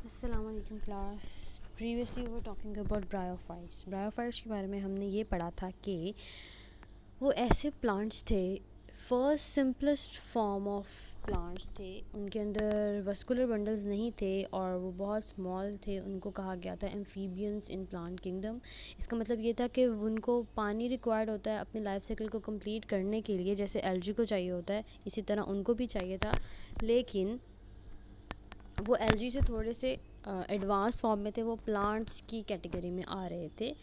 अस्सलामुअलैकुम class. Previously वो talking about bryophytes. Bryophytes के बारे में हमने ये पढ़ा था कि वो ऐसे प्लांट्स थे, first simplest form of plants थे। उनके अंदर वस्कुलर बंडल्स नहीं थे और वो बहुत स्मॉल थे। उनको कहा गया था एम्फीबियंस इन प्लांट किंगडम। इसका मतलब ये था कि उनको पानी रिक्वायर्ड होता है अपने लाइफ साइकिल को कंप्लीट करने के लिए, जैसे एल्गी को चाहिए होता है, इसी तरह उनको भी चाहिए था। लेकिन वो एल्गी से थोड़े से एडवांस फॉर्म में थे, वो प्लांट्स की कैटेगरी में आ रहे थे।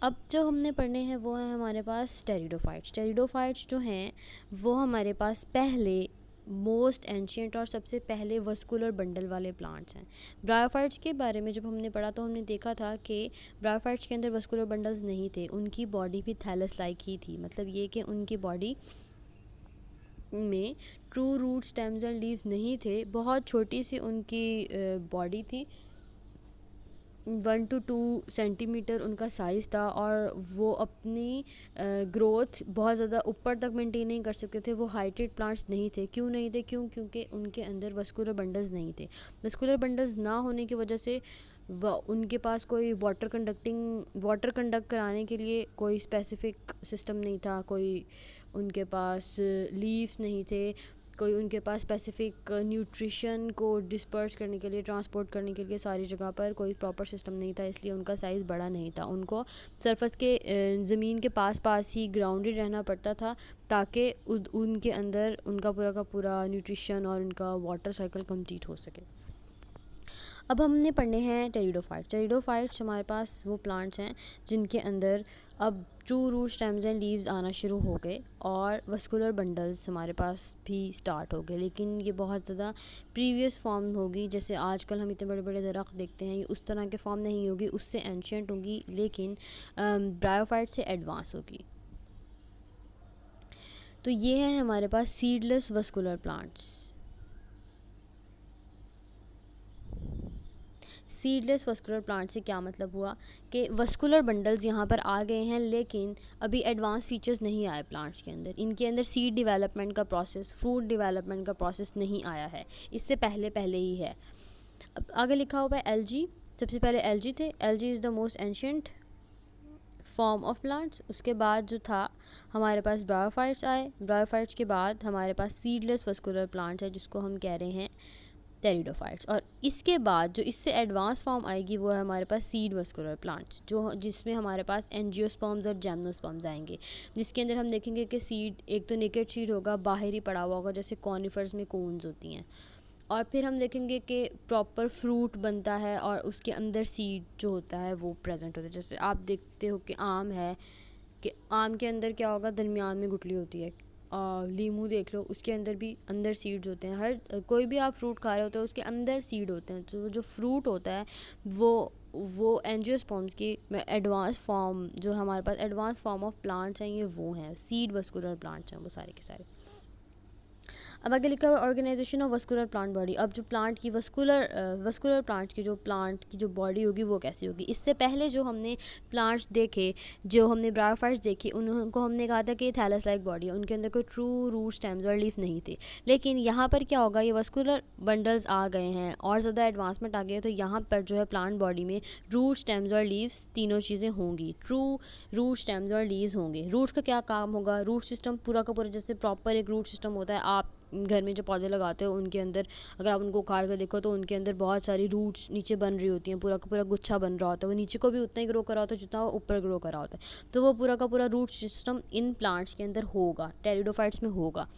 अब जो हमने पढ़ने हैं वो हैं हमारे पास टेरिडोफाइट्स। टेरिडोफाइट्स जो हैं वो हमारे पास पहले मोस्ट एंशियंट और सबसे पहले वस्कुलर बंडल वाले प्लांट्स हैं। ब्रायोफाइट्स के बारे में जब हमने पढ़ा तो हमने देखा था कि ब्रायोफाइट्स के अंदर वस्कुलर बंडल्स नहीं थे, उनकी बॉडी भी थैलस लाइक ही थी। मतलब ये कि उनकी बॉडी में true root stems and leaves नहीं थे, बहुत छोटी सी उनकी बॉडी थी, 1 to 2 सेंटीमीटर उनका साइज़ था और वो अपनी ग्रोथ बहुत ज़्यादा ऊपर तक मेंटेन नहीं कर सकते थे। वो हाइटेड प्लांट्स नहीं थे। क्यों नहीं थे? क्योंकि उनके अंदर वस्कुलर बंडल्स नहीं थे। वस्कुलर बंडल्स ना होने की वजह से उनके पास कोई वाटर कंडक्ट कराने के लिए कोई स्पेसिफिक सिस्टम नहीं था, कोई उनके पास लीव्स नहीं थे, कोई उनके पास स्पेसिफिक न्यूट्रिशन को डिस्पर्स करने के लिए, ट्रांसपोर्ट करने के लिए सारी जगह पर कोई प्रॉपर सिस्टम नहीं था, इसलिए उनका साइज़ बड़ा नहीं था। उनको सरफेस के ज़मीन के पास ही ग्राउंडेड रहना पड़ता था ताकि उनके अंदर उनका पूरा का पूरा न्यूट्रिशन और उनका वाटर साइकिल कंप्लीट हो सके। अब हमने पढ़ने हैं टेरिडोफाइट्स। टेरिडोफाइट्स हमारे पास वो प्लांट्स हैं जिनके अंदर अब true root stems and leaves आना शुरू हो गए और वस्कुलर बंडल्स हमारे पास भी स्टार्ट हो गए। लेकिन ये बहुत ज़्यादा प्रीवियस फॉर्म होगी, जैसे आजकल हम इतने बड़े बड़े दरख्त देखते हैं, ये उस तरह के फॉर्म नहीं होगी, उससे एंशियंट होगी, लेकिन ब्रायोफाइट से एडवांस होगी। तो ये है हमारे पास seedless vascular plants. Seedless vascular plant से क्या मतलब हुआ कि वस्कुलर बंडल्स यहाँ पर आ गए हैं, लेकिन अभी एडवांस फीचर्स नहीं आए प्लांट्स के अंदर। इनके अंदर सीड डेवलपमेंट का प्रोसेस, फ्रूट डेवलपमेंट का प्रोसेस नहीं आया है, इससे पहले पहले ही है। अब आगे लिखा हुआ है एल्गी। सबसे पहले एल्गी थे। Algae is the most ancient form of plants. उसके बाद जो था हमारे पास ब्रायोफाइट्स आए। ब्रायोफाइट्स के बाद हमारे पास सीडलेस वस्कुलर प्लांट्स है, जिसको हम कह रहे हैं टेरिडोफाइट्स। और इसके बाद जो इससे एडवांस फॉर्म आएगी वो है हमारे पास सीड वस्कुलर प्लांट्स, जिसमें हमारे पास एंजियोस्पर्म्स और जिम्नोस्पर्म्स आएंगे, जिसके अंदर हम देखेंगे कि सीड एक तो नेकेड सीड होगा, बाहर ही पड़ा हुआ होगा, जैसे कॉनिफर्स में कोन्स होती हैं। और फिर हम देखेंगे कि प्रॉपर फ्रूट बनता है और उसके अंदर सीड जो होता है वो प्रेजेंट होता है। जैसे आप देखते हो कि आम है, कि आम के अंदर क्या होगा, दरमियान में गुठली होती है। लीमू देख लो, उसके अंदर भी अंदर सीड्स होते हैं। हर कोई भी आप फ्रूट खा रहे होते हो उसके अंदर सीड होते हैं। तो जो फ्रूट होता है वो एंजियोस्पर्म्स की एडवांस फॉर्म, जो हमारे पास एडवांस फॉर्म ऑफ प्लांट्स हैं, ये वो हैं सीड वस्कुलर प्लांट्स हैं वो सारे के सारे। अब आगे लिखा हुआ organisation of vascular plant body. अब जो प्लांट की वस्कुलर प्लांट की जो बॉडी होगी वो कैसी होगी। इससे पहले जो हमने प्लांट्स देखे, जो हमने ब्रायोफाइट्स देखी, उनको हमने कहा था कि थैलस लाइक बॉडी है, उनके अंदर कोई ट्रू रूट स्टेम्स और लीफ नहीं थे। लेकिन यहाँ पर क्या होगा, ये वस्कुलर बंडल्स आ गए हैं और ज़्यादा एडवांसमेंट आ गई है, तो यहाँ पर जो है प्लांट बॉडी में रूट स्टेम्स और लीव्स तीनों चीज़ें होंगी। ट्रू रूट स्टेम्स और लीव्स होंगे। रूट्स का क्या काम होगा, रूट सिस्टम पूरा का पूरा जैसे प्रॉपर एक रूट सिस्टम होता है, आप घर में जो पौधे लगाते हो उनके अंदर अगर आप उनको उखाड़ कर देखो तो उनके अंदर बहुत सारी रूट्स नीचे बन रही होती हैं, पूरा का पूरा गुच्छा बन रहा होता है। वो नीचे को भी उतना ही ग्रो करा होता है जितना वो ऊपर ग्रो करा होता है। तो वो पूरा का पूरा रूट सिस्टम इन प्लांट्स के अंदर होगा, टेरिडोफाइट्स में होगा।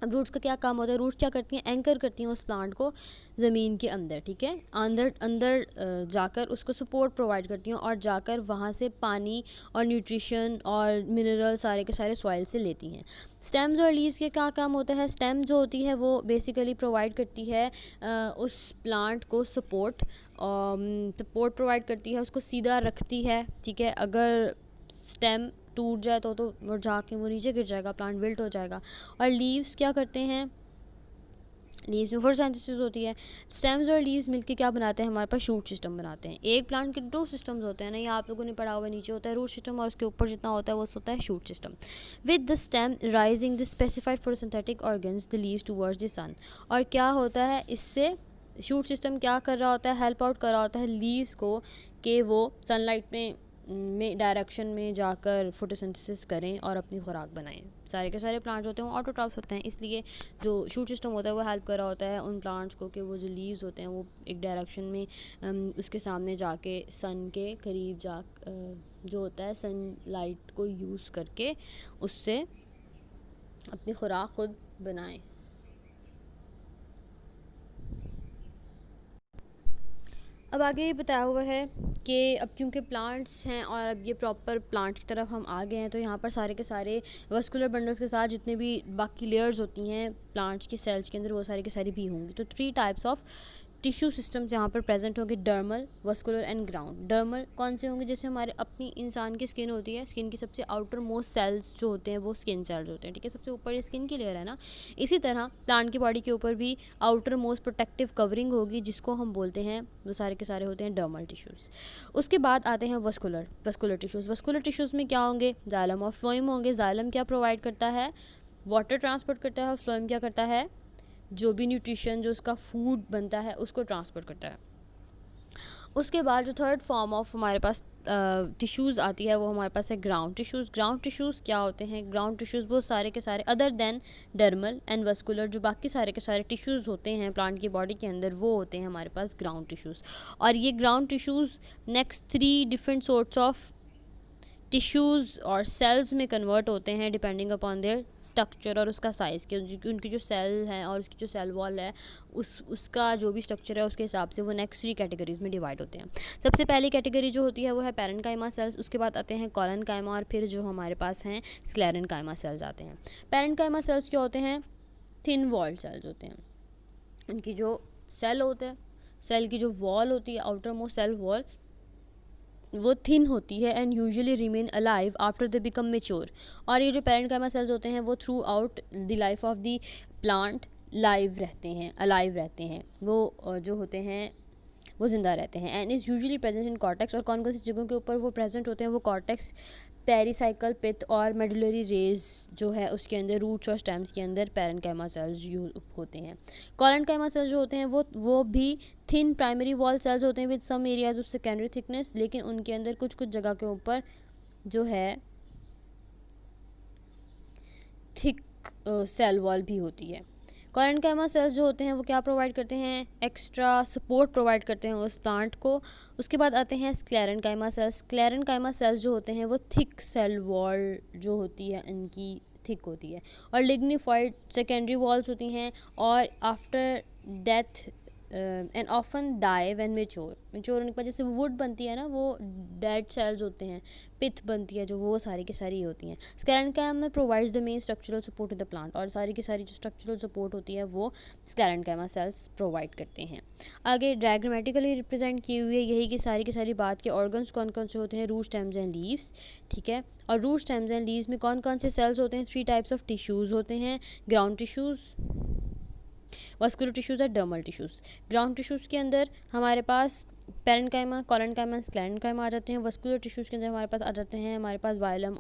अब रूट्स का क्या काम होता है, रूट्स क्या करती हैं, एंकर करती हैं उस प्लांट को ज़मीन के अंदर, ठीक है, अंदर जाकर उसको सपोर्ट प्रोवाइड करती हैं और जाकर वहाँ से पानी और न्यूट्रिशन और मिनरल सारे के सारे सॉइल से लेती हैं। स्टेम्स और लीव्स के क्या काम होता है, स्टेम जो होती है वो बेसिकली प्रोवाइड करती है उस प्लांट को सपोर्ट प्रोवाइड करती है, उसको सीधा रखती है, ठीक है। अगर स्टेम टूट जाए तो वो जाके वो नीचे गिर जाएगा, प्लांट विल्ट हो जाएगा। और लीव्स क्या करते हैं, लीव्स में फोटोसिंथेसिस होती है। स्टेम्स और लीव्स मिलकर क्या बनाते हैं, हमारे पास शूट सिस्टम बनाते हैं। एक प्लांट के दो सिस्टम्स होते हैं ना, ये आप लोगों ने पढ़ा हुआ, नीचे होता है रूट सिस्टम और उसके ऊपर जितना होता है वो होता है shoot system. With the stem rising the specified photosynthetic organs the leaves towards the sun. और क्या होता है इससे, शूट सिस्टम क्या कर रहा होता है, हेल्प आउट कर रहा होता है लीव्स को कि वो सनलाइट में डायरेक्शन में जाकर फोटोसिंथेसिस करें और अपनी खुराक बनाएं। सारे के सारे प्लांट्स होते हैं वो ऑटोट्रॉफ्स होते हैं, इसलिए जो शूट सिस्टम होता है वो हेल्प कर रहा होता है उन प्लांट्स को कि वो जो लीव्स होते हैं वो एक डायरेक्शन में उसके सामने जाके सन के करीब जो होता है सन लाइट को यूज़ करके उससे अपनी खुराक खुद बनाएं। अब आगे ये बताया हुआ है कि अब क्योंकि प्लांट्स हैं और अब ये प्रॉपर प्लांट्स की तरफ हम आ गए हैं, तो यहाँ पर सारे के सारे वस्कुलर बंडल्स के साथ जितने भी बाकी लेयर्स होती हैं प्लांट्स की सेल्स के अंदर वो सारी की सारी भी होंगी। तो 3 टाइप्स ऑफ टिश्यू सिस्टम्स यहाँ पर प्रेजेंट होंगे, dermal, vascular and ground. Dermal कौन से होंगे? जैसे हमारे अपनी इंसान की स्किन होती है, स्किन की सबसे आउटर मोस्ट सेल्स जो होते हैं वो स्किन सेल्स होते हैं, ठीक है, सबसे ऊपर स्किन की लेयर है ना। इसी तरह प्लांट की बॉडी के ऊपर भी आउटर मोस्ट प्रोटेक्टिव कवरिंग होगी जिसको हम बोलते हैं, वो सारे के सारे होते हैं डर्मल टिश्यूज़। उसके बाद आते हैं वस्कुलर टिश्यूज़। वस्कुलर टिश्यूज़ में क्या होंगे? जाइलम और फ्लोएम होंगे। जाइलम क्या प्रोवाइड करता है? वाटर ट्रांसपोर्ट करता है, और फ्लोएम क्या करता है? जो भी न्यूट्रिशन जो उसका फूड बनता है उसको ट्रांसपोर्ट करता है। उसके बाद जो थर्ड फॉर्म ऑफ हमारे पास टिश्यूज़ आती है वो हमारे पास है ग्राउंड टिश्यूज़। ग्राउंड टिश्यूज़ क्या होते हैं? ग्राउंड टिश्यूज़ वो सारे के सारे other than dermal and vascular, जो बाकी सारे के सारे टिश्यूज़ होते हैं प्लांट की बॉडी के अंदर, वो होते हैं हमारे पास ग्राउंड टिश्यूज़। और ये ground tissues next 3 different sorts of tissues और सेल्स में कन्वर्ट होते हैं डिपेंडिंग अपॉन देयर स्ट्रक्चर और उसका साइज़ के, उनकी जो सेल है और उसकी जो सेल वॉल है उसका जो भी स्ट्रक्चर है उसके हिसाब से वो नेक्स्ट 3 कैटेगरीज़ में डिवाइड होते हैं। सबसे पहली कैटेगरी जो होती है वो है पैरेन्काइमा सेल्स, उसके बाद आते हैं कोलेनकाइमा, और फिर जो हमारे पास हैं स्क्लेरेन्काइमा सेल्स आते हैं। पैरेन्काइमा सेल्स क्या होते हैं? थिन वॉल्ड सेल्स होते हैं। उनकी जो सेल होते हैं, सेल की जो वॉल होती है, आउटर मोस्ट सेल वॉल, वो थिन होती है and usually remain alive after they become mature. और ये जो पैरेन्काइमा सेल्स होते हैं वो through out the life of the plant live रहते हैं, अलाइव रहते हैं, वो जो होते हैं वो ज़िंदा रहते हैं and is usually present in cortex. और कौन कौन सी जगहों के ऊपर वो प्रेजेंट होते हैं? वो कॉर्टेक्स, पेरिसाइकल, पिथ और मेडुलरी रेज जो है उसके अंदर, रूट्स और स्टेम्स के अंदर पैरेन्काइमा सेल्स होते हैं। कोलेनकाइमा सेल्स जो होते हैं वो भी थिन प्राइमरी वॉल सेल्स होते हैं with some areas of secondary thickness, लेकिन उनके अंदर कुछ कुछ जगह के ऊपर जो है थिक सेल वॉल भी होती है। कोलेनकाइमा सेल्स जो होते हैं वो क्या प्रोवाइड करते हैं? एक्स्ट्रा सपोर्ट प्रोवाइड करते हैं उस प्लांट को। उसके बाद आते हैं स्क्लेरेन्काइमा सेल्स। स्क्लेरेन्काइमा सेल्स जो होते हैं वो थिक सेल वॉल जो होती है इनकी थिक होती है, और लिग्निफाइड सेकेंडरी वॉल्स होती हैं, और after death and often die when mature होने के बाद जैसे वुड बनती है ना, वो डेड सेल्स होते हैं, पिथ बनती है जो, वो सारी की सारी होती हैं। स्क्लेरेन्काइमा में provides the main structural support to the plant, और सारी की सारी जो स्ट्रक्चरल सपोर्ट होती है वो स्क्लेरेन्काइमा सेल्स प्रोवाइड करते हैं। आगे डायग्रामेटिकली रिप्रेजेंट की हुई है यही की सारी बात के ऑर्गन्स कौन कौन से होते हैं? रूट, स्टेम्स एंड लीव्स, ठीक है। और रूट, स्टेम्स एंड लीव्स में कौन कौन से सेल्स होते हैं? 3 टाइप्स ऑफ टिश्यूज़ होते हैं, ग्राउंड टिश्यूज़, वस्कुलर टिश्यूज़ और डर्मल टिश्यूज़। ग्राउंड टिश्यूज़ के अंदर हमारे पास पैरेन्काइमा, कोलेनकाइमा, स्क्लेरेन्काइमा आ जाते हैं। वस्कुलर टिश्यूज़ के अंदर हमारे पास आ जाते हैं हमारे पास जाइलम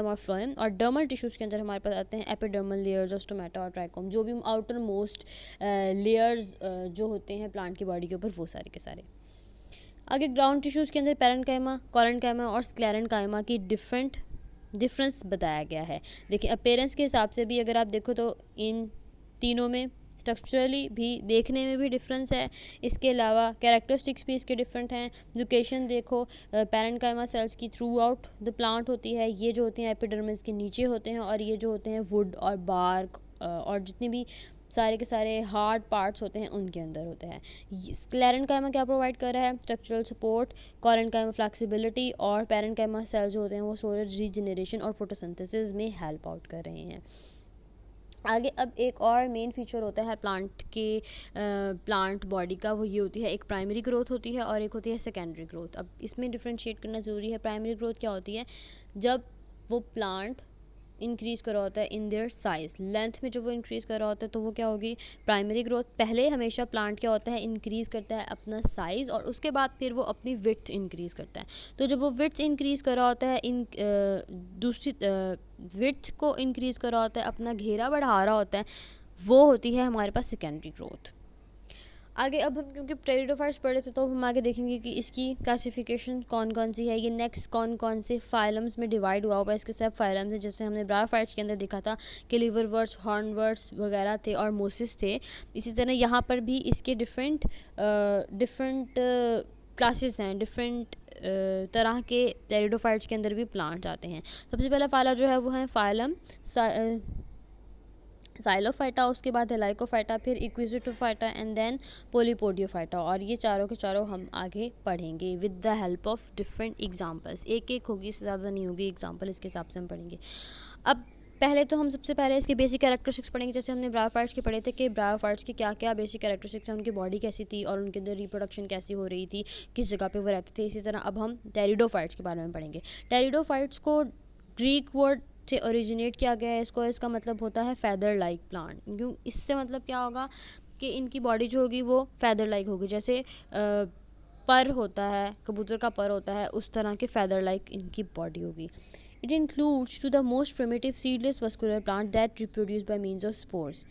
और फ्लोएम। और डर्मल टिश्यूज़ के अंदर हमारे पास आते हैं एपिडर्मल लेयर्स, स्टोमेटा और ट्राइकोम, जो भी आउटर मोस्ट लेयर्स जो होते हैं प्लांट की बॉडी के ऊपर, वो सारे के सारे। आगे ग्राउंड टिश्यूज़ के अंदर पैरेन्काइमा, कोलेनकाइमा और स्क्लेरेन्काइमा की डिफरेंस बताया गया है। देखिए अपीयरेंस के हिसाब से भी अगर आप देखो तो इन तीनों में स्ट्रक्चरली भी देखने में भी डिफरेंस है, इसके अलावा कैरेक्टरिस्टिक्स भी इसके डिफरेंट हैं। लोकेशन देखो, पैरेन्काइमा सेल्स की थ्रू आउट द प्लांट होती है, ये जो होते हैं एपिडर्मिस के नीचे होते हैं, और ये जो होते हैं वुड और बार्क और जितने भी सारे के सारे हार्ड पार्ट्स होते हैं उनके अंदर होते हैं। स्क्लेरेन्काइमा क्या प्रोवाइड कर रहा है? स्ट्रक्चरल सपोर्ट, कोलेनकाइमा फ्लेक्सिबिलिटी, और पैरेन्काइमा सेल्स जो होते हैं वो स्टोरेज, रीजनरेशन और फोटोसिंथेसिस में हेल्प आउट कर रहे हैं। आगे अब एक और मेन फीचर होता है प्लांट बॉडी का, वो ये होती है, एक प्राइमरी ग्रोथ होती है और एक होती है सेकेंडरी ग्रोथ। अब इसमें डिफ्रेंशिएट करना ज़रूरी है। प्राइमरी ग्रोथ क्या होती है? जब वो प्लांट इंक्रीज़ कर रहा होता है इन देयर साइज़, लेंथ में जब वो इंक्रीज़ कर रहा होता है तो वो क्या होगी? Primary growth. पहले हमेशा प्लांट क्या होता है? इंक्रीज़ करता है अपना साइज़, और उसके बाद फिर वो अपनी विड्थ इंक्रीज़ करता है। तो जब वो विड्थ इंक्रीज़ कर रहा होता है, दूसरी विड्थ को इंक्रीज़ कर रहा होता है, अपना घेरा बढ़ा रहा होता है, वो होती है हमारे पास सेकेंडरी ग्रोथ। आगे अब हम क्योंकि टेरिडोफाइट्स पढ़े थे तो हम आगे देखेंगे कि इसकी क्लासिफिकेशन कौन कौन सी है, ये नेक्स्ट कौन कौन से फाइलम्स में डिवाइड हुआ हुआ है। इसके सब फाइलम्स हैं, जैसे हमने ब्रायोफाइट्स के अंदर देखा था कि लिवरवर्ट्स, हॉर्नवर्ट्स वगैरह थे और मोसिस थे। इसी तरह यहाँ पर भी इसके डिफरेंट क्लासेस हैं, डिफरेंट तरह के टेरिडोफाइट्स के अंदर भी प्लांट्स आते हैं। सबसे पहला फाइला जो है वो है फाइलम साइलोफाइटा, उसके बाद है लाइकोफाइटा, फिर इक्विजिटोफाइटा एंड देन पोलीपोडियोफाइटा। और ये चारों के चारों हम आगे पढ़ेंगे with the help of different examples. एक एक होगी, इससे ज़्यादा नहीं होगी एग्जांपल, इसके हिसाब से हम पढ़ेंगे। अब पहले तो हम सबसे पहले इसके बेसिक कैरेक्टरिस्टिक्स पढ़ेंगे। जैसे हमने ब्रायोफाइट्स के पढ़े थे कि ब्रायोफाइट्स के क्या क्या बेसिक कैरेक्टरिस्टिक्स हैं, उनकी बॉडी कैसी थी और उनके अंदर रिप्रोडक्शन कैसी हो रही थी, किस जगह पे वो रहते थे। इसी तरह अब हम टेरिडोफाइट्स के बारे में पढ़ेंगे। टेरिडोफाइट्स को ग्रीक वर्ड से ओरिजिनेट किया गया है। इसका मतलब होता है फैदर लाइक प्लांट। क्यों, इससे मतलब क्या होगा कि इनकी बॉडी जो होगी वो फैदर लाइक होगी, जैसे पर होता है, कबूतर का पर होता है, उस तरह के फैदर लाइक इनकी बॉडी होगी। It includes to the most primitive seedless vascular plant that reproduce by means of spores.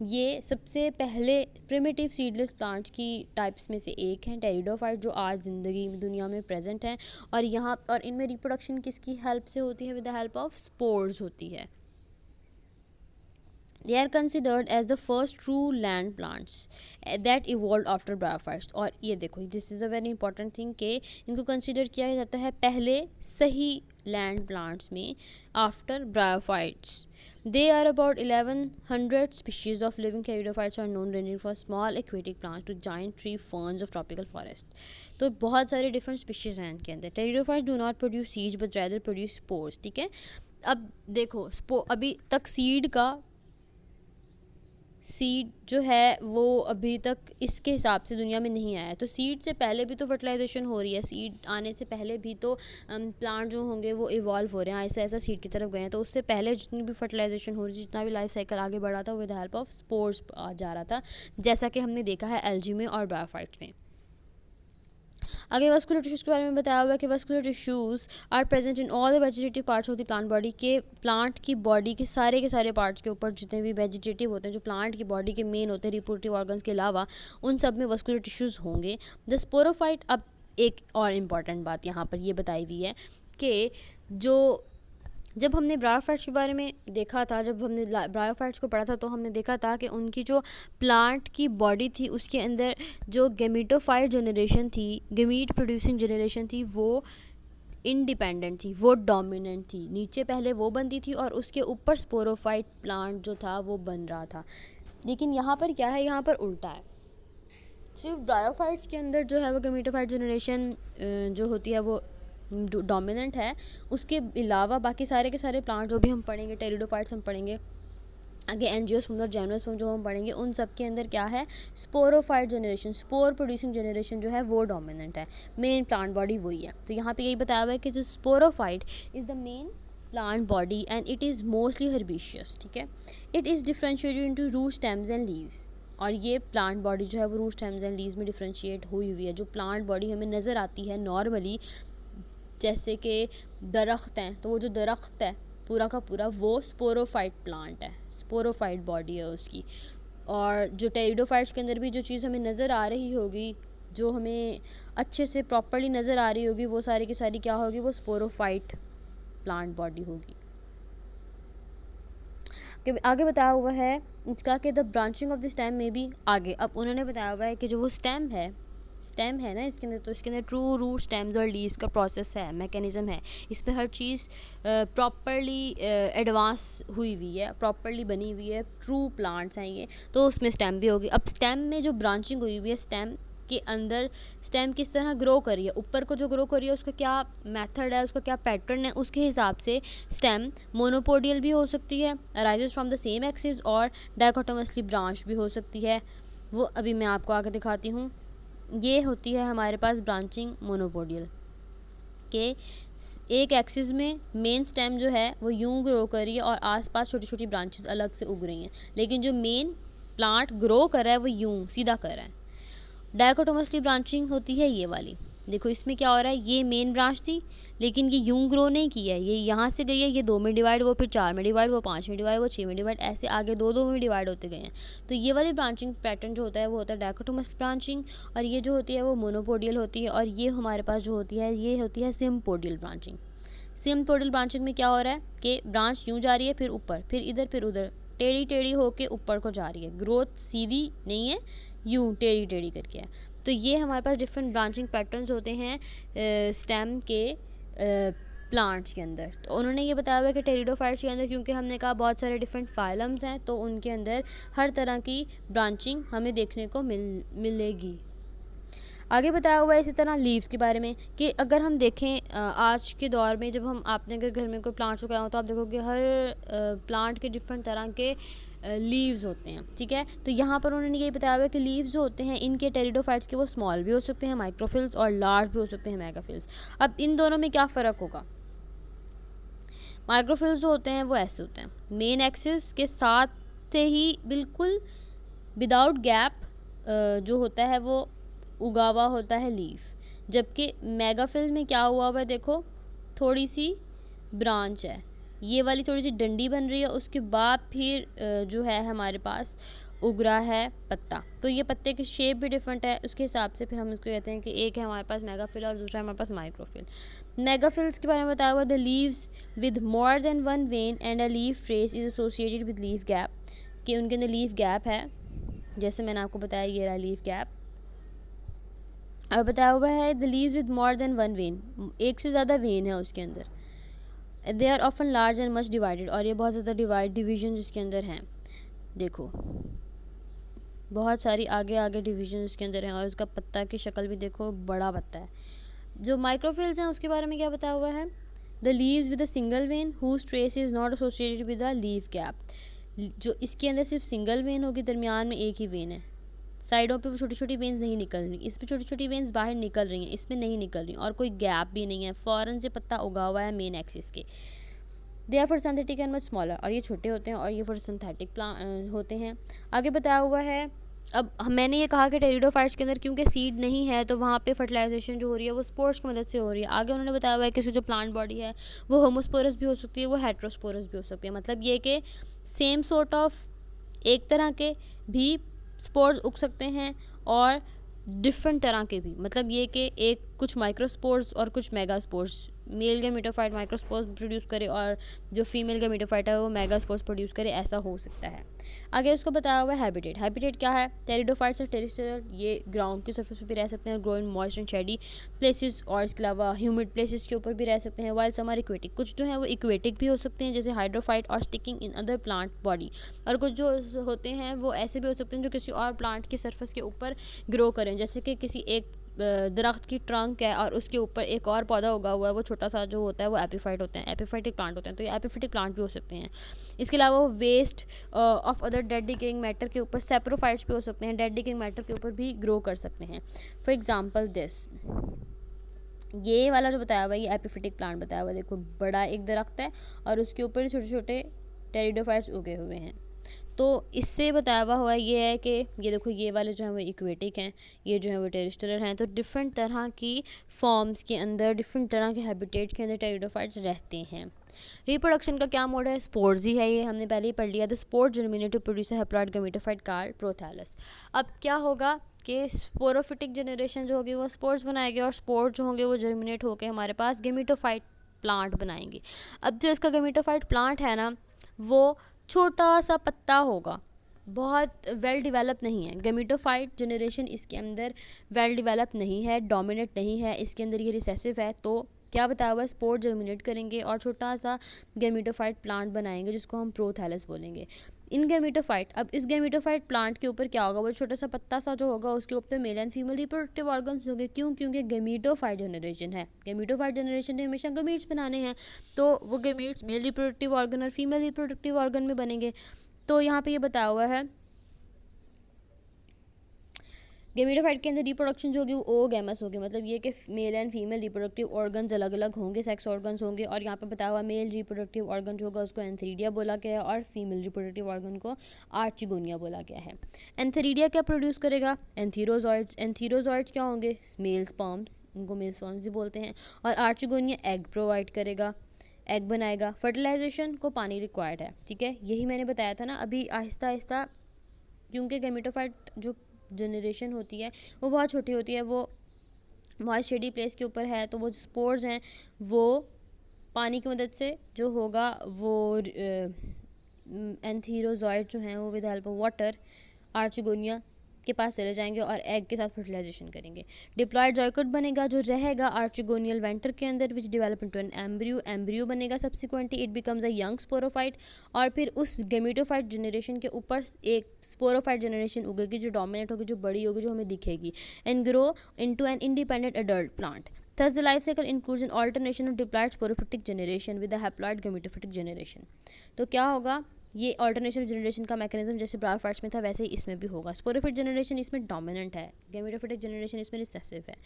ये सबसे पहले प्रिमिटिव सीडलेस प्लांट्स की टाइप्स में से एक हैं टेरिडोफाइट, जो आज ज़िंदगी में दुनिया में प्रेजेंट हैं। और इनमें रिप्रोडक्शन किसकी हेल्प से होती है? With the help of spores होती है। They are considered as the first true land plants that evolved after bryophytes। और ये देखो, this is a very important thing कि इनको कंसिडर किया जाता है पहले सही लैंड प्लांट्स में after bryophytes। They are about 1100 species of living pteridophytes are known, ranging from small aquatic plants to giant tree ferns of tropical forest। तो बहुत सारे डिफरेंट स्पीशीज़ हैं इनके अंदर। Pteridophytes do not produce seeds but rather produce spores। ठीक है, अब देखो अभी तक सीड जो है वो अभी तक इसके हिसाब से दुनिया में नहीं आया है। तो सीड से पहले भी तो फर्टिलाइजेशन हो रही है, सीड आने से पहले भी तो प्लांट जो होंगे वो इवॉल्व हो रहे हैं, ऐसा ऐसा सीड की तरफ गए हैं। तो उससे पहले जितनी भी फर्टिलाइजेशन हो रही थी, जितना भी लाइफ साइकिल आगे बढ़ा था, with the help of spores जा रहा था, जैसा कि हमने देखा है एल्गी में और ब्रायोफाइट्स में। आगे वस्कुलर टिश्यूज़ के बारे में बताया हुआ है कि vascular tissues are present in all the vegetative parts of the plant body. के प्लांट की बॉडी के सारे पार्ट्स के ऊपर जितने भी वेजिटेटिव होते हैं, जो प्लांट की बॉडी के मेन होते हैं रिप्रोडक्टिव ऑर्गन्स के अलावा, उन सब में वस्कुलर टिश्यूज़ होंगे। द स्पोरोफाइट, अब एक और इम्पॉर्टेंट बात यहाँ पर ये बताई हुई है कि जब हमने ब्रायोफाइट्स के बारे में देखा था, जब हमने ब्रायोफाइट्स को पढ़ा था, तो हमने देखा था कि उनकी जो प्लांट की बॉडी थी उसके अंदर जो गेमीटोफाइट जनरेशन थी, गेमीट प्रोड्यूसिंग जनरेशन थी, वो इंडिपेंडेंट थी, वो डोमिनेंट थी। नीचे पहले वो बनती थी और उसके ऊपर स्पोरोफाइट प्लांट जो था वो बन रहा था। लेकिन यहाँ पर क्या है, यहाँ पर उल्टा है। सिर्फ ब्रायोफाइट्स के अंदर जो है वो गेमीटोफाइट जनरेशन जो होती है वो डोमिनेंट है। उसके अलावा बाकी सारे के सारे प्लांट जो भी हम पढ़ेंगे, टेरिडोफाइट्स हम पढ़ेंगे आगे, एंजियोस्पर्म और जिम्नोस्पर्म जो हम पढ़ेंगे, उन सब के अंदर क्या है, sporophyte generation, spore producing generation जो है वो डोमिनेंट है। मेन प्लांट बॉडी वही है। तो यहाँ पे यही बताया हुआ है कि जो sporophyte is the main plant body and it is mostly herbaceous. ठीक है, it is differentiated into root, stems and leaves. और ये प्लांट बॉडी जो है वो रूट, स्टेम्स एंड लीव्स में डिफ्रेंशिएट हुई है। जो प्लांट बॉडी हमें नज़र आती है नॉर्मली, जैसे कि दरख्त हैं, तो वो जो दरख्त है पूरा का पूरा वो स्पोरोफाइट प्लांट है, स्पोरोफाइट बॉडी है उसकी। और जो टेरिडोफाइट्स के अंदर भी जो चीज़ हमें नज़र आ रही होगी, जो हमें अच्छे से प्रॉपर्ली नज़र आ रही होगी, वो सारी की सारी क्या होगी, वो स्पोरोफाइट प्लांट बॉडी होगी। आगे बताया हुआ है इसका कि the branching of the stem में भी आगे, अब उन्होंने बताया हुआ है कि जो वो स्टेम है ना इसके अंदर, तो इसके अंदर ट्रू रूट, स्टेम्स और लीव्स का प्रोसेस है, मैकेनिज़्म है। इसमें हर चीज़ प्रॉपरली एडवांस हुई है, प्रॉपरली बनी हुई है, ट्रू प्लांट्स हैं ये। तो उसमें स्टेम भी होगी। अब स्टेम में जो ब्रांचिंग हुई है, स्टेम के अंदर स्टेम किस तरह ग्रो करी है, ऊपर को जो ग्रो करी है उसका क्या मेथड है, उसका क्या पैटर्न है, उसके हिसाब से स्टेम मोनोपोडियल भी हो सकती है, arises from the same axis, और डाइकोटोमसली ब्रांच भी हो सकती है। वो अभी मैं आपको आगे दिखाती हूँ। ये होती है हमारे पास ब्रांचिंग मोनोपोडियल के एक एक्सिस में मेन स्टेम जो है वो यूं ग्रो कर रही है और आसपास छोटी छोटी ब्रांचेस अलग से उग रही हैं, लेकिन जो मेन प्लांट ग्रो कर रहा है वो यूं सीधा कर रहा है। डाइकोटोमसली ब्रांचिंग होती है ये वाली। देखो इसमें क्या हो रहा है, ये मेन ब्रांच थी लेकिन ये यूं ग्रो नहीं की है, ये यहाँ से गई है, ये 2 में डिवाइड, वो फिर 4 में डिवाइड, वो 5 में डिवाइड, वो 6 में डिवाइड, ऐसे आगे 2 में डिवाइड होते गए हैं। तो ये वाली ब्रांचिंग पैटर्न जो होता है वो होता है डाइकोटोमस ब्रांचिंग, और ये जो होती है वो मोनोपोडियल होती है, और ये हमारे पास जो होती है ये होती है सिम्पोडियल ब्रांचिंग। सिम्पोडियल ब्रांचिंग में क्या हो रहा है कि ब्रांच यूँ जा रही है, फिर ऊपर, फिर इधर, फिर उधर, टेढ़ी टेढ़ी होके ऊपर को जा रही है, ग्रोथ सीधी नहीं है, यूँ टेढ़ी टेढ़ी करके है। तो ये हमारे पास डिफरेंट ब्रांचिंग पैटर्न्स होते हैं स्टेम के प्लांट्स के अंदर। तो उन्होंने ये बताया हुआ है कि टेरिडोफाइट्स के अंदर, क्योंकि हमने कहा बहुत सारे डिफरेंट फाइलम्स हैं, तो उनके अंदर हर तरह की ब्रांचिंग हमें देखने को मिलेगी। आगे बताया हुआ है इसी तरह लीव्स के बारे में कि अगर हम देखें आज के दौर में, जब हम आपने अगर घर में कोई प्लांट्स उगाया हो तो आप देखोगे हर प्लांट के डिफरेंट तरह के लीव्स होते हैं, ठीक है। तो यहाँ पर उन्होंने ये बताया हुआ है कि लीव्स जो होते हैं इनके टेरिडोफाइट्स के वो स्मॉल भी हो सकते हैं, माइक्रोफिल्स, और लार्ज भी हो सकते हैं, मेगाफिल्स। अब इन दोनों में क्या फ़र्क होगा? माइक्रोफिल्स जो होते हैं वो ऐसे होते हैं, मेन एक्सिस के साथ से ही बिल्कुल विदाउट गैप जो होता है वो उगा हुआ होता है लीफ, जबकि मेगाफिल्स में क्या हुआ हुआ है, देखो थोड़ी सी ब्रांच है, ये वाली थोड़ी सी डंडी बन रही है, उसके बाद फिर जो है हमारे पास उग रहा है पत्ता। तो ये पत्ते की शेप भी डिफरेंट है, उसके हिसाब से फिर हम इसको कहते हैं कि एक है हमारे पास मेगाफिल और दूसरा है हमारे पास माइक्रोफिल। मेगाफिल्स के बारे में बताया हुआ, the leaves with more than one when and a leaf trace is associated with leaf gap, कि उनके अंदर लीफ गैप है, जैसे मैंने आपको बताया ये रहा लीफ गैप। और बताया हुआ है the leaves with more than one vein, एक से ज़्यादा वेन है उसके अंदर, they are often large and much divided, और ये बहुत ज़्यादा डिवीजन इसके अंदर हैं, देखो बहुत सारी आगे आगे डिवीजन इसके अंदर हैं, और उसका पत्ता की शक्ल भी देखो बड़ा पत्ता है। जो माइक्रोफिल्स हैं उसके बारे में क्या बताया हुआ है, the leaves with a single vein whose trace is not associated with a leaf gap, जो इसके अंदर सिर्फ सिंगल वेन होगी, दरमियान में एक ही वेन है, साइडों पे वो छोटी छोटी वेन्स नहीं निकल रही, इस पे छोटी छोटी वेन्स बाहर निकल रही हैं, इसमें नहीं निकल रही, और कोई गैप भी नहीं है, फ़ौरन से पत्ता उगा हुआ है मेन एक्सिस के। They are for synthetic and much smaller, और ये छोटे होते हैं और ये फॉर सिंथेटिक प्लांट होते हैं। आगे बताया हुआ है, अब मैंने ये कहा कि टेरिडोफाइट्स के अंदर क्योंकि सीड नहीं है तो वहाँ पे फर्टिलाइजेशन जो हो रही है वो स्पोर्स की मदद से हो रही है। आगे उन्होंने बताया हुआ है कि इसकी जो प्लांट बॉडी है वो होमोस्पोरस भी हो सकती है, वो हेट्रोस्पोरस भी हो सकती है, मतलब ये कि सेम सॉर्ट ऑफ एक तरह के भी स्पोर्स उग सकते हैं और डिफरेंट तरह के भी, मतलब ये कि एक कुछ माइक्रोस्पोर्स और कुछ megaspores, male gametophyte microspores produce करे और जो फीमेल गैमेटोफाइट है वो मेगास्पोर्स प्रोड्यूस करे, ऐसा हो सकता है। आगे उसको बताया हुआ है हैबिटेट। हैबिटेट क्या है? टेरिडोफाइट्स और टेरिस्टेरियल ये ग्राउंड की सरफेस पे भी रह सकते हैं, grow in moist and shady places, और इसके अलावा ह्यूमिड प्लेसेस के ऊपर भी रह सकते हैं। वाइल सम आर इक्वेटिक, कुछ जो है वो इक्वेटिक भी हो सकते हैं जैसे हाइड्रोफाइट और sticking in other plant body, और कुछ जो होते हैं वो ऐसे भी हो सकते हैं जो किसी और प्लांट की सरफेस के ऊपर ग्रो करें, जैसे कि किसी एक दरख्त की ट्रंक है और उसके ऊपर एक और पौधा उगा हुआ है, वो छोटा सा जो होता है वो एपिफाइट होते हैं, एपिफाइटिक प्लांट होते हैं, तो ये एपिफाइटिक प्लांट भी हो सकते हैं। इसके अलावा वो waste of other dead decaying matter के ऊपर सेप्रोफाइट्स भी हो सकते हैं, डेड डिकेइंग मैटर के ऊपर भी ग्रो कर सकते हैं। फॉर एग्जांपल दिस, ये वाला जो बताया हुआ है ये एपिफाइटिक प्लांट बताया हुआ है, देखो बड़ा एक दरख्त है और उसके ऊपर छोटे छोटे टेरिडोफाइट्स उगे हुए हैं। तो इससे बताया हुआ ये है कि ये देखो ये वाले जो हैं वो इक्वेटिक हैं, ये जो है वो टेरिस्टेरियल हैं, तो डिफरेंट तरह की फॉर्म्स के अंदर, डिफरेंट तरह के हैबिटेट के अंदर टेरिडोफाइट्स रहते हैं। रिप्रोडक्शन का क्या मोड है? स्पोर्स ही है, ये हमने पहले ही पढ़ लिया। The spore germinate to produce a haploid gametophyte called prothallus. अब क्या होगा कि स्पोरोफिटिक जनरेशन जो होगी वो स्पोर्स बनाएगी और स्पोर जो होंगे वो जर्मिनेट होकर हमारे पास गैमेटोफाइट प्लांट बनाएंगे। अब जो इसका गैमेटोफाइट प्लांट है ना वो छोटा सा पत्ता होगा, बहुत वेल डिवेलप नहीं है। गैमेटोफाइट जनरेशन इसके अंदर वेल डिवेलप नहीं है, डोमिनेट नहीं है, इसके अंदर ये रिसेसिव है। तो क्या बताया हुआ है? स्पोर जर्मिनेट करेंगे और छोटा सा गैमेटोफाइट प्लांट बनाएंगे जिसको हम प्रोथैलस बोलेंगे। इन गैमेटोफाइट, अब इस गैमेटोफाइट प्लांट के ऊपर क्या होगा? वो छोटा सा पत्ता सा जो होगा उसके ऊपर male and female reproductive organs होंगे। क्यों? क्योंकि गैमेटोफाइट जनरेशन है, गैमेटोफाइट जनरेशन में हमेशा गमीट्स बनाने हैं, तो वो गमीट्स मेल रिप्रोडक्टिव ऑर्गन और फीमेल रिप्रोडक्टिव ऑर्गन में बनेंगे। तो यहाँ पे ये बताया हुआ है गेमेटोफाइट के अंदर रिप्रोडक्शन जो होगी वो ओगैमस होगी, मतलब ये कि male and female reproductive organs अलग अलग होंगे, सेक्स ऑर्गन्स होंगे। और यहाँ पे बताया हुआ मेल रिप्रोडक्टिव ऑर्गन जो होगा उसको एंथीरिडिया बोला गया है और फीमेल रिप्रोडक्टिव ऑर्गन को आर्चिगोनिया बोला गया है। एंथीरिडिया क्या प्रोड्यूस करेगा? एंथीरोजॉइड्स। एंथीरोजॉइड्स क्या होंगे? मेल स्पर्म्स, इनको मेल स्पर्म्स भी बोलते हैं। और आर्चिगोनिया एग प्रोवाइड करेगा, एग बनाएगा। फर्टिलाइजेशन को पानी रिक्वायर्ड है, ठीक है, यही मैंने बताया था ना अभी। आहिस्ता आहिस्ता, क्योंकि गेमेटोफाइट जो जनरेशन होती है वो बहुत छोटी होती है, वो मॉइस्ट शेडी प्लेस के ऊपर है, तो वो स्पोर्स हैं वो पानी की मदद से जो होगा वो एंथीरोजॉइड जो हैं वो with help of water archegonia के पास चले जाएंगे और एग के साथ फर्टिलाइजेशन करेंगे। डिप्लॉयड जॉयकोट बनेगा जो रहेगा आर्चिगोनियल वेंटर के अंदर, which develop into an embryo. Embryo बनेगा, subsequently it becomes a young sporophyte. और फिर उस गेमेटोफाइट जनरेशन के ऊपर एक स्पोरोफाइट जनरेशन उगेगी जो डोमिनेट होगी, जो बड़ी होगी, जो हमें दिखेगी, and grow into an independent adult plant. Thus, the life cycle includes an alternation of diploid sporophytic generation with the haploid gametophytic generation. तो क्या होगा? ये ऑल्टरनेशन जनरेशन का मैकेनिज्म जैसे ब्रायोफाइट्स में था वैसे ही इसमें भी होगा। स्पोरोफिट जनरेशन इसमें डोमिनेंट है, गेमेटोफिटिक जनरेशन इसमें रिसेसिव है।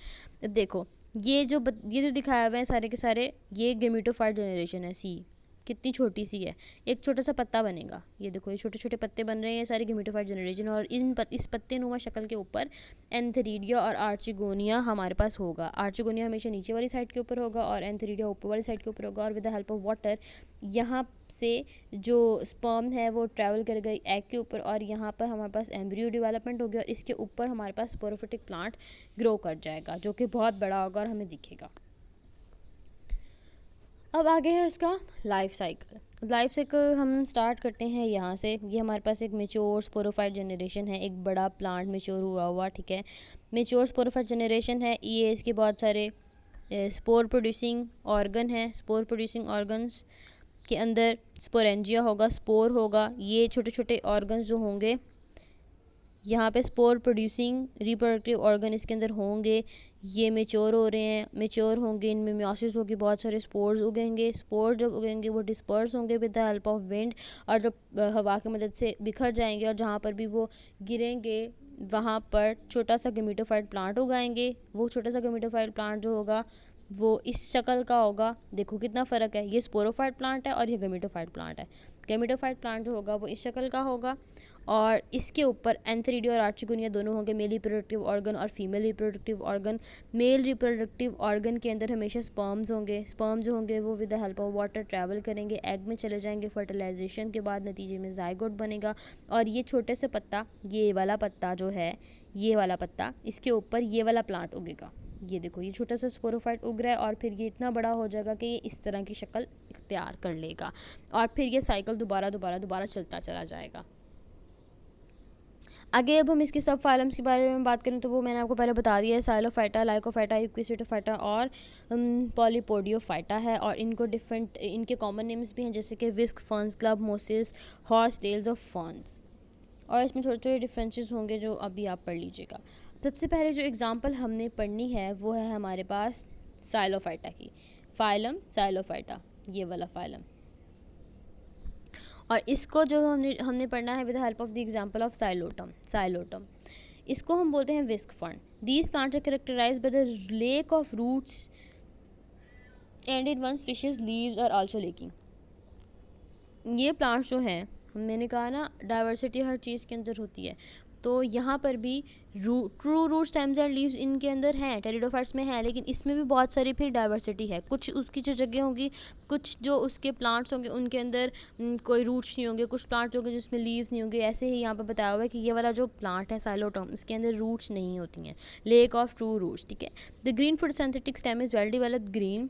अब देखो ये जो दिखाया हुआ है सारे के सारे, ये गेमेटोफाइट जनरेशन है। सी कितनी छोटी सी है, एक छोटा सा पत्ता बनेगा, ये देखो ये छोटे छोटे पत्ते बन रहे हैं, सारी गेमेटोफाइट जनरेशन। और इस पत्ते नुमा शक्ल के ऊपर एंथेरिडिया और आर्चिगोनिया हमारे पास होगा। आर्चिगोनिया हमेशा नीचे वाली साइड के ऊपर होगा और एंथेरिडिया ऊपर वाली साइड के ऊपर होगा। और with the help of water यहाँ से जो स्पर्म है वो ट्रैवल करेगा एग के ऊपर, और यहाँ पर हमारे पास एम्ब्रियो डेवलपमेंट हो गया, और इसके ऊपर हमारे पास स्पोरोफिटिक प्लांट ग्रो कर जाएगा जो कि बहुत बड़ा होगा और हमें दिखेगा। अब आगे है उसका लाइफ साइकिल। लाइफ साइकिल हम स्टार्ट करते हैं यहाँ से। ये हमारे पास एक मेच्योर स्पोरोफाइट जनरेशन है, एक बड़ा प्लांट मेच्योर हुआ हुआ, ठीक है। मेच्योर स्पोरोफाइट जनरेशन है, ये इसके बहुत सारे स्पोर प्रोड्यूसिंग ऑर्गन है। स्पोर प्रोड्यूसिंग ऑर्गन्स के अंदर स्पोरेंजिया होगा, स्पोर होगा, ये छोटे छोटे ऑर्गन्स जो होंगे यहाँ पे स्पोर प्रोड्यूसिंग रिप्रोडक्टिव ऑर्गन इसके अंदर होंगे। ये मेच्योर हो रहे हैं, मेच्योर होंगे, इनमें मियोसिस होगी, बहुत सारे स्पोर्स उगेंगे। स्पोर जब उगेंगे वो डिस्पर्स होंगे with the help of wind, और जब हवा की मदद से बिखर जाएंगे और जहाँ पर भी वो गिरेंगे वहाँ पर छोटा सा गेमेटोफाइट प्लांट उगाएंगे। वो छोटा सा गेमेटोफाइट प्लांट जो होगा वो इस शक्ल का होगा। देखो कितना फ़र्क है, ये स्पोरोफाइट प्लांट है और ये गेमेटोफाइट प्लांट है। गेमेटोफाइट प्लांट जो होगा वो इस शक्ल का होगा और इसके ऊपर एंथेरिडिया और आर्चिगोनिया दोनों होंगे, मेल रिप्रोडक्टिव ऑर्गन और female reproductive organ. Male reproductive organ के अंदर हमेशा स्पर्म्स होंगे। स्पर्म जो होंगे वो with the help of water travel करेंगे, एग में चले जाएंगे, फर्टिलाइजेशन के बाद नतीजे में जाइगोट बनेगा। और ये छोटे से पत्ता, ये वाला पत्ता जो है, ये वाला पत्ता, इसके ऊपर ये वाला प्लांट उगेगा। ये देखो ये छोटा सा स्पोरोफाइट उग रहा है और फिर ये इतना बड़ा हो जाएगा कि ये इस तरह की शक्ल इख्तियार कर लेगा और फिर ये साइकिल दोबारा चलता चला जाएगा। आगे अब हम इसके सब फाइलम्स के बारे में बात करें तो वो मैंने आपको पहले बता दिया है, साइलोफाइटा, लाइकोफाइटा, इक्विस्टोफाइटा और पॉलीपोडियोफाइटा है। और इनको डिफरेंट इनके कॉमन नेम्स भी हैं जैसे कि whisk ferns, club mosses, horse tails of ferns. और इसमें थोड़े थोड़े डिफरेंसेस होंगे जो अभी आप पढ़ लीजिएगा। सबसे पहले जो एग्जांपल हमने पढ़नी है वो है हमारे पास साइलोफाइटा की, फाइलम साइलोफाइटा, ये वाला फाइलम। और इसको जो हमने पढ़ना है with the help of the example of psilotum. इसको हम बोलते हैं whisk fern. These plants are characterised by the lack of roots and in one species leaves are also lacking. ये प्लांट्स जो हैं, मैंने कहा ना डाइवर्सिटी हर चीज़ के अंदर होती है, तो यहाँ पर भी true root stems and leaves इनके अंदर हैं, टेरिडोफाइट्स में है, लेकिन इसमें भी बहुत सारी फिर डाइवर्सिटी है। कुछ उसकी जो जगह होंगी, कुछ जो उसके प्लांट्स होंगे उनके अंदर कोई रूट्स नहीं होंगे, कुछ प्लांट्स होंगे जिसमें लीव्स नहीं होंगे। ऐसे ही यहाँ पर बताया हुआ है कि ये वाला जो प्लांट है साइलोटम, इसके अंदर रूट्स नहीं होती हैं, लेक ऑफ ट्रू रूट्स, ठीक है। The green photosynthetic stem is well developed.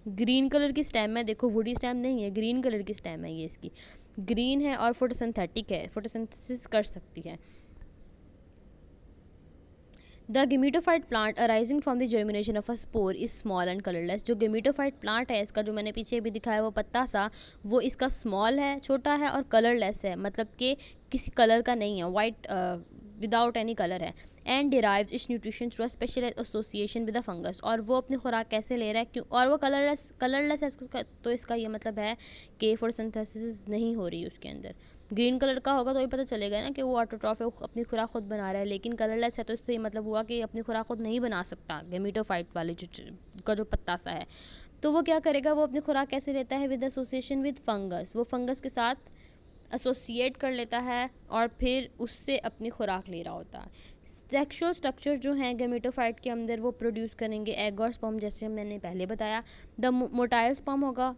Green colour की स्टेम है, देखो वुडी स्टेम नहीं है, ग्रीन कलर की स्टेम है, ये इसकी ग्रीन है और फोटोसिंथेटिक है, फोटोसिंथेसिस कर सकती है। The gametophyte plant arising from the germination of a spore is small and colourless. जो गेमेटोफाइट प्लांट है इसका, जो मैंने पीछे भी दिखाया वो पत्ता सा, वो इसका स्मॉल है, छोटा है और कलरलेस है, मतलब कि किसी कलर का नहीं है, वाइट विदाउट एनी कलर है। And derives it's nutrition through a special association with the fungus. और वो अपनी खुराक कैसे ले रहा है, क्यों, और वो कलरलेस है, तो इसका ये मतलब है कि फोटोसिंथेसिस नहीं हो रही उसके अंदर। ग्रीन कलर का होगा तो ये पता चलेगा ना कि वो ऑटोट्रॉफ है, वो अपनी खुराक खुद बना रहा है, लेकिन कलरलेस है तो इससे ये मतलब हुआ कि अपनी खुराक खुद नहीं बना सकता, गेमिटोफाइट वाले का जो पत्ता सा है। तो वो क्या करेगा, वो अपनी खुराक कैसे लेता है, विद एसोसिएशन विद फंगस, वो फंगस के साथ एसोसिएट कर लेता है और फिर उससे अपनी खुराक ले रहा होता है। सेक्सुअल स्ट्रक्चर जो है गेमेटोफाइट के अंदर वो प्रोड्यूस करेंगे एग और स्पर्म, जैसे मैंने पहले बताया। द मोटाइल स्पर्म होगा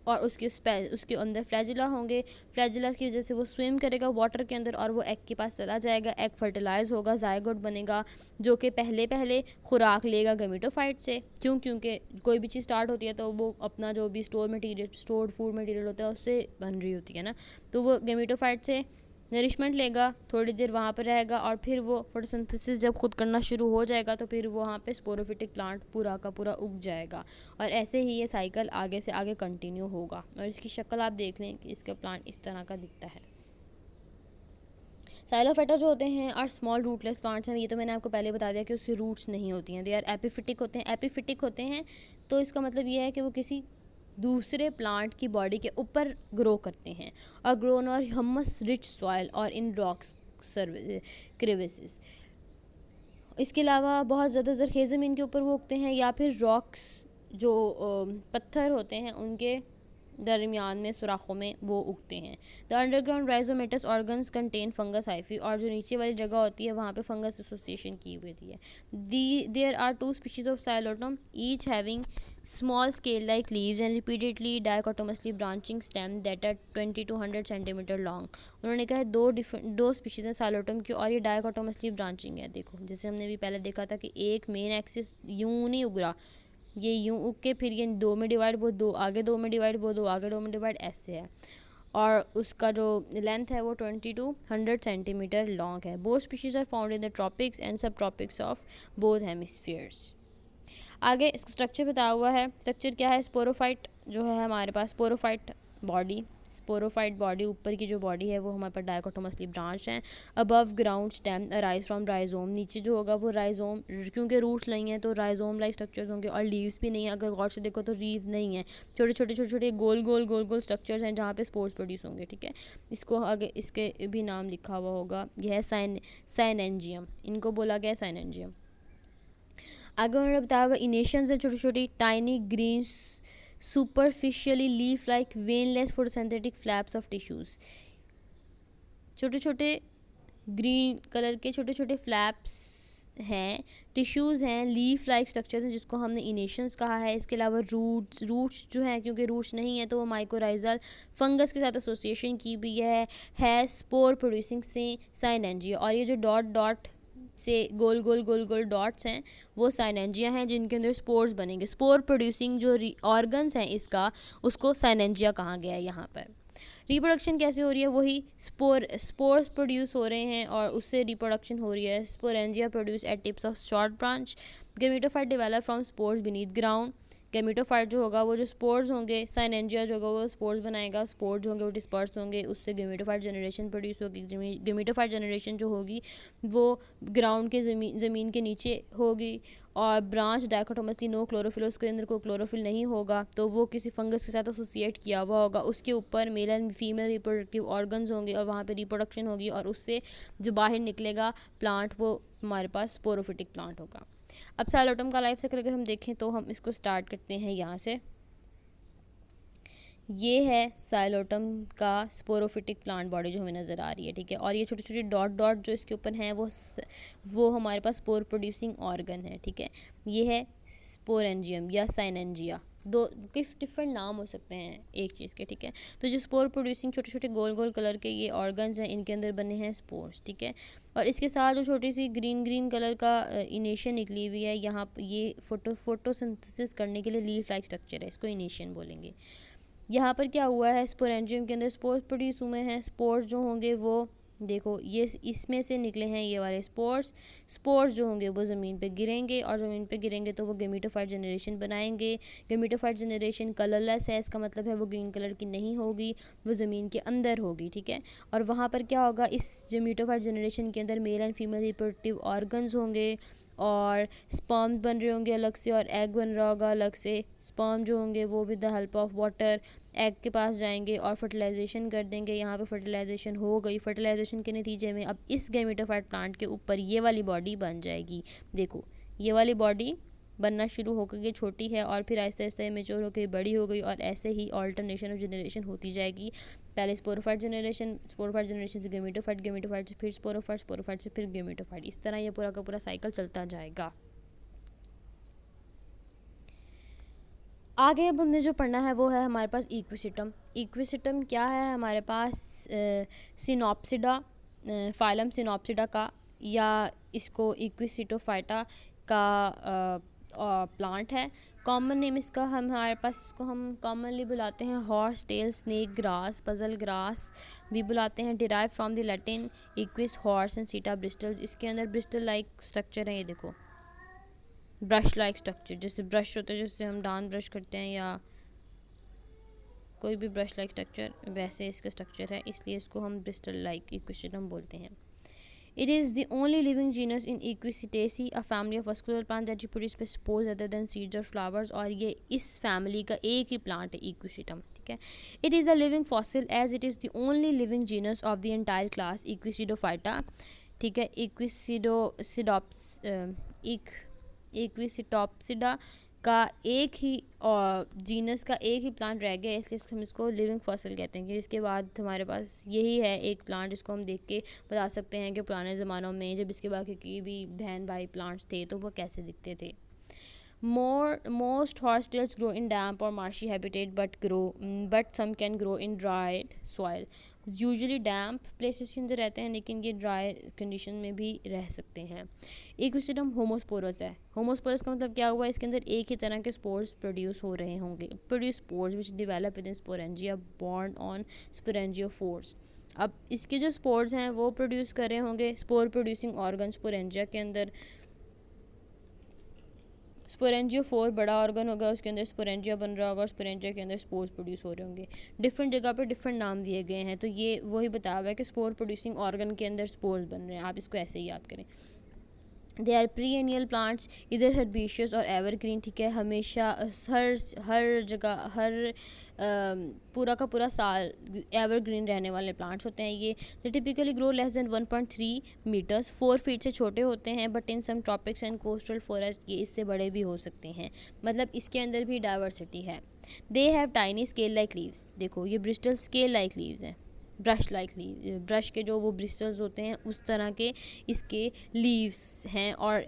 और उसके अंदर फ्लैजिला होंगे। फ्लैजिला की वजह से वो स्विम करेगा वाटर के अंदर और वो एग के पास चला जाएगा। एग फर्टिलाइज होगा, जायगोट बनेगा, जो कि पहले पहले खुराक लेगा गेमेटोफाइट से। क्योंकि कोई भी चीज़ स्टार्ट होती है तो वो अपना जो भी स्टोर्ड फूड मटेरियल होता है उससे बन रही होती है ना, तो वो गेमेटोफाइट से नरिशमेंट लेगा, थोड़ी देर वहाँ पर रहेगा और फिर वो फोटोसिंथेसिस जब खुद करना शुरू हो जाएगा तो फिर वहाँ पे स्पोरोफिटिक प्लांट पूरा का पूरा उग जाएगा। और ऐसे ही ये साइकिल आगे से आगे कंटिन्यू होगा। और इसकी शक्ल आप देख लें कि इसका प्लांट इस तरह का दिखता है। साइलोफेटा जो होते हैं और स्मॉल रूटलेस प्लांट्स हैं, ये तो मैंने आपको पहले बता दिया कि उसकी रूट्स नहीं होती हैं, दे आर एपिफिटिक होते हैं। एपिफिटिक होते हैं तो इसका मतलब ये है कि वो किसी दूसरे प्लांट की बॉडी के ऊपर ग्रो करते हैं और ग्रोन और ह्यूमस रिच सॉइल और इन रॉक्स क्रेविसेस। इसके अलावा बहुत ज़्यादा ज़रख़ेज़ ज़मीन के ऊपर वो उगते हैं या फिर रॉक्स जो पत्थर होते हैं उनके दरमियान में सुराखों में वो उगते हैं। The underground rhizomatous organs contain fungus hyphae, और जो नीचे वाली जगह होती है वहाँ पे फंगस एसोसिएशन की हुई होती है। There are 2 species of Psilotum each having small scale like leaves and repeatedly dichotomously branching stem that are 20 to 100 centimetre long. उन्होंने कहा है दो स्पीशीज़ हैं साइलोटम की और ये डायकोटोमसली ब्रांचिंग है। देखो जैसे हमने भी पहले देखा था कि एक मेन एक्सिस यूं नहीं उग रहा, ये यूं उग के फिर ये दो में डिवाइड, वो दो आगे, दो में डिवाइड, वो दो आगे, दो में डिवाइड, ऐसे है। और उसका जो लेंथ है वो 20 to 100 सेंटीमीटर लॉन्ग है। Both species are found in the tropics and subtropics of both hemispheres. आगे इसका स्ट्रक्चर बताया हुआ है। स्ट्रक्चर क्या है, स्पोरोफाइट जो है हमारे पास, स्पोरोफाइट बॉडी ऊपर की जो बॉडी है वो हमारे पास डायकोटोमसली ब्रांच है। Above ground stem arise from rhizome, नीचे जो होगा वो राइजोम, क्योंकि रूट्स नहीं है तो राइजोम लाइक स्ट्रक्चर्स होंगे। और लीव्स भी नहीं है, अगर गौर से देखो तो लीव्स नहीं है, छोटे छोटे गोल गोल स्ट्रक्चर्स हैं जहाँ पे स्पोर्स प्रोड्यूस होंगे। ठीक है, इसको आगे इसके भी नाम लिखा हुआ होगा, यह है साइनेंजियम, इनको बोला गया साइनेंजियम। आगे उन्होंने बताया हुआ इनेशंस हैं, छोटी छोटी tiny green superficially leaf like veinless photosynthetic flaps of tissues. छोटे छोटे ग्रीन कलर के छोटे छोटे फ्लैप्स हैं, टिश्यूज़ हैं, लीफ लाइक स्ट्रक्चर्स हैं जिसको हमने इनेशंस कहा है। इसके अलावा रूट्स जो हैं, क्योंकि रूट्स नहीं है तो वो माइकोराइजल फंगस के साथ एसोसिएशन की भी है स्पोर प्रोड्यूसिंग से साइनेंजिया। और ये जो डॉट से गोल डॉट्स हैं वो साइनेंजिया हैं जिनके अंदर स्पोर्स बनेंगे। स्पोर प्रोड्यूसिंग जो ऑर्गन्स हैं इसका, उसको साइनेंजिया कहा गया है। यहाँ पर रिप्रोडक्शन कैसे हो रही है, वही स्पोर्स प्रोड्यूस हो रहे हैं और उससे रिप्रोडक्शन हो रही है। Sporangia produce at tips of short branch. Gametophyte develop from spores beneath ground. Gametophyte जो होगा वो जो स्पोर्स होंगे, साइनेंजिया जो होगा वो स्पोर्स बनाएगा, स्पोर्स जो होंगे वो डिस्पर्स होंगे, उससे गेमेटोफाइट जनरेशन प्रोड्यूस होगी। गेमेटोफाइट जनरेशन जो होगी वो ग्राउंड के ज़मीन के नीचे होगी। और ब्रांच डायकोटोमसली नो क्लोरोफिल, उसके अंदर कोई क्लोरोफिल नहीं होगा तो वो किसी फंगस के साथ एसोसिएट किया हुआ होगा। उसके ऊपर male and female reproductive organs होंगे और वहाँ पे रिप्रोडक्शन होगी और उससे जो बाहर निकलेगा प्लांट वो हमारे पास स्पोरोफिटिक प्लांट होगा। अब साइलोटम का लाइफ साइकिल अगर हम देखें तो हम इसको स्टार्ट करते हैं यहाँ से। ये है साइलोटम का स्पोरोफिटिक प्लांट बॉडी जो हमें नज़र आ रही है। ठीक है, और ये छोटे छोटे डॉट जो इसके ऊपर हैं वो हमारे पास स्पोर प्रोड्यूसिंग ऑर्गन है। ठीक है, ये है स्पोरेंजियम या साइनेंजिया, दो डिफरेंट नाम हो सकते हैं एक चीज़ के। ठीक है, तो जो स्पोर प्रोड्यूसिंग छोटे छोटे गोल कलर के ये ऑर्गन्स हैं, इनके अंदर बने हैं स्पोर्स। ठीक है, और इसके साथ जो छोटी सी ग्रीन कलर का इनेशन निकली हुई है यहाँ, ये फोटोसिंथेसिस करने के लिए लीफ लाइक स्ट्रक्चर है, इसको इनेशन बोलेंगे। यहाँ पर क्या हुआ है, स्पोरेंजियम के अंदर स्पोर्स प्रोड्यूस हुए हैं। स्पोर्स जो होंगे वो देखो ये इसमें से निकले हैं ये वाले स्पोर्स जो होंगे वो ज़मीन पे गिरेंगे, और ज़मीन पे गिरेंगे तो वो गेमेटोफाइट जनरेशन बनाएंगे। गेमेटोफाइट जनरेशन कलरलेस है, इसका मतलब है वो ग्रीन कलर की नहीं होगी, वो ज़मीन के अंदर होगी, ठीक है। और वहाँ पर क्या होगा, इस गेमेटोफाइट जनरेशन के अंदर male and female reproductive organs होंगे, और स्पर्म बन रहे होंगे अलग से, और एग बन रहा होगा अलग से। स्पर्म जो होंगे वो with the help of water egg के पास जाएंगे और फर्टिलाइजेशन कर देंगे। यहाँ पे फर्टिलाइजेशन हो गई, फर्टिलाइजेशन के नतीजे में अब इस गेमेटोफाइट प्लांट के ऊपर ये वाली बॉडी बन जाएगी। देखो ये वाली बॉडी बनना शुरू हो गई, ये छोटी है और फिर आहिस्ता आहिस्ता मेच्योर होकर बड़ी हो गई, और ऐसे ही ऑल्टरनेशन ऑफ जनरेशन होती जाएगी। पहले स्पोरोफाइट जनरेशन से गेमेटोफाइट, गेमेटोफाइट से फिर स्पोरोफाइट, स्पोरोफाइट से फिर गेमेटोफाइट, इस तरह ये पूरा का पूरा साइकिल चलता जाएगा। आगे अब हमने जो पढ़ना है वो है हमारे पास इक्विसिटम। इक्विसिटम क्या है, हमारे पास सिनॉप्सिडा, फाइलम सिनॉप्सिडा का, या इसको इक्विसिटोफाइटा का प्लांट है। कॉमन नेम इसका हमारे पास, इसको हम कॉमनली बुलाते हैं horse tail snake grass, puzzle grass भी बुलाते हैं। Derive from the Latin equus horse and seta bristles. इसके अंदर ब्रिस्टल लाइक स्ट्रक्चर है, ये देखो ब्रश लाइक स्ट्रक्चर, जैसे ब्रश होते हैं जिससे हम दांत ब्रश करते हैं या कोई भी ब्रश लाइक स्ट्रक्चर, वैसे इसका स्ट्रक्चर है, इसलिए इसको हम ब्रिस्टल लाइक इक्विसिटम बोलते हैं। It is the only living genus in Equisetaceae, a family of vascular plants that reproduce by spores other than seeds or flowers। और ये इस फैमिली का एक ही प्लांट है इक्विसिटम, ठीक है। It is a living fossil as it is the only living genus of the entire class Equisidophyta, ठीक है। इक्विसिटॉप्सिडा का एक ही और जीनस का एक ही प्लांट रह गया, इसलिए हम इसको लिविंग फॉसिल कहते हैं। कि इसके बाद हमारे पास यही है एक प्लांट जिसको हम देख के बता सकते हैं कि पुराने ज़मानों में जब इसके बाकी की भी बहन भाई प्लांट्स थे तो वो कैसे दिखते थे। Most horsetails grow in damp or marshy habitat, but some can grow in dried soil। Usually damp places के अंदर रहते हैं, लेकिन ये ड्राई कंडीशन में भी रह सकते हैं। इक्विसिटम होमोस्पोरस है। होमोस्पोरस का मतलब क्या हुआ, इसके अंदर एक ही तरह के स्पोर्स प्रोड्यूस हो रहे होंगे। Produce spores which develop within sporangia borne on sporangiophores. अब इसके जो स्पोर्स हैं वो प्रोड्यूस कर रहे होंगे स्पोर प्रोड्यूसिंग ऑर्गन स्पोरेंजिया के अंदर। स्पोरेंजियोफोर बड़ा ऑर्गन होगा, उसके अंदर स्पोरेंजिया बन रहा होगा, और स्पोरेंजिया के अंदर स्पोर्स प्रोड्यूस हो रहे होंगे। डिफरेंट जगह पर डिफरेंट नाम दिए गए हैं, तो ये वही बताया हुआ है कि स्पोर प्रोड्यूसिंग ऑर्गन के अंदर स्पोर्स बन रहे हैं, आप इसको ऐसे ही याद करें। दे आर प्रीएनियल प्लांट्स, इधर हर्बेशियस और एवरग्रीन, ठीक है। हमेशा हर जगह पूरा का पूरा साल एवरग्रीन रहने वाले प्लांट्स होते हैं ये। They typically grow less than 1.3 metres, 4 feet से छोटे होते हैं, but in some tropics and coastal forest ये इससे बड़े भी हो सकते हैं, मतलब इसके अंदर भी डाइवर्सिटी है। They have tiny scale like leaves, देखो ये ब्रिस्टल स्केल लाइक लीव्स हैं, ब्रश लाइक लीव, ब्रश के जो वो ब्रिस्टल्स होते हैं उस तरह के इसके लीव्स हैं। और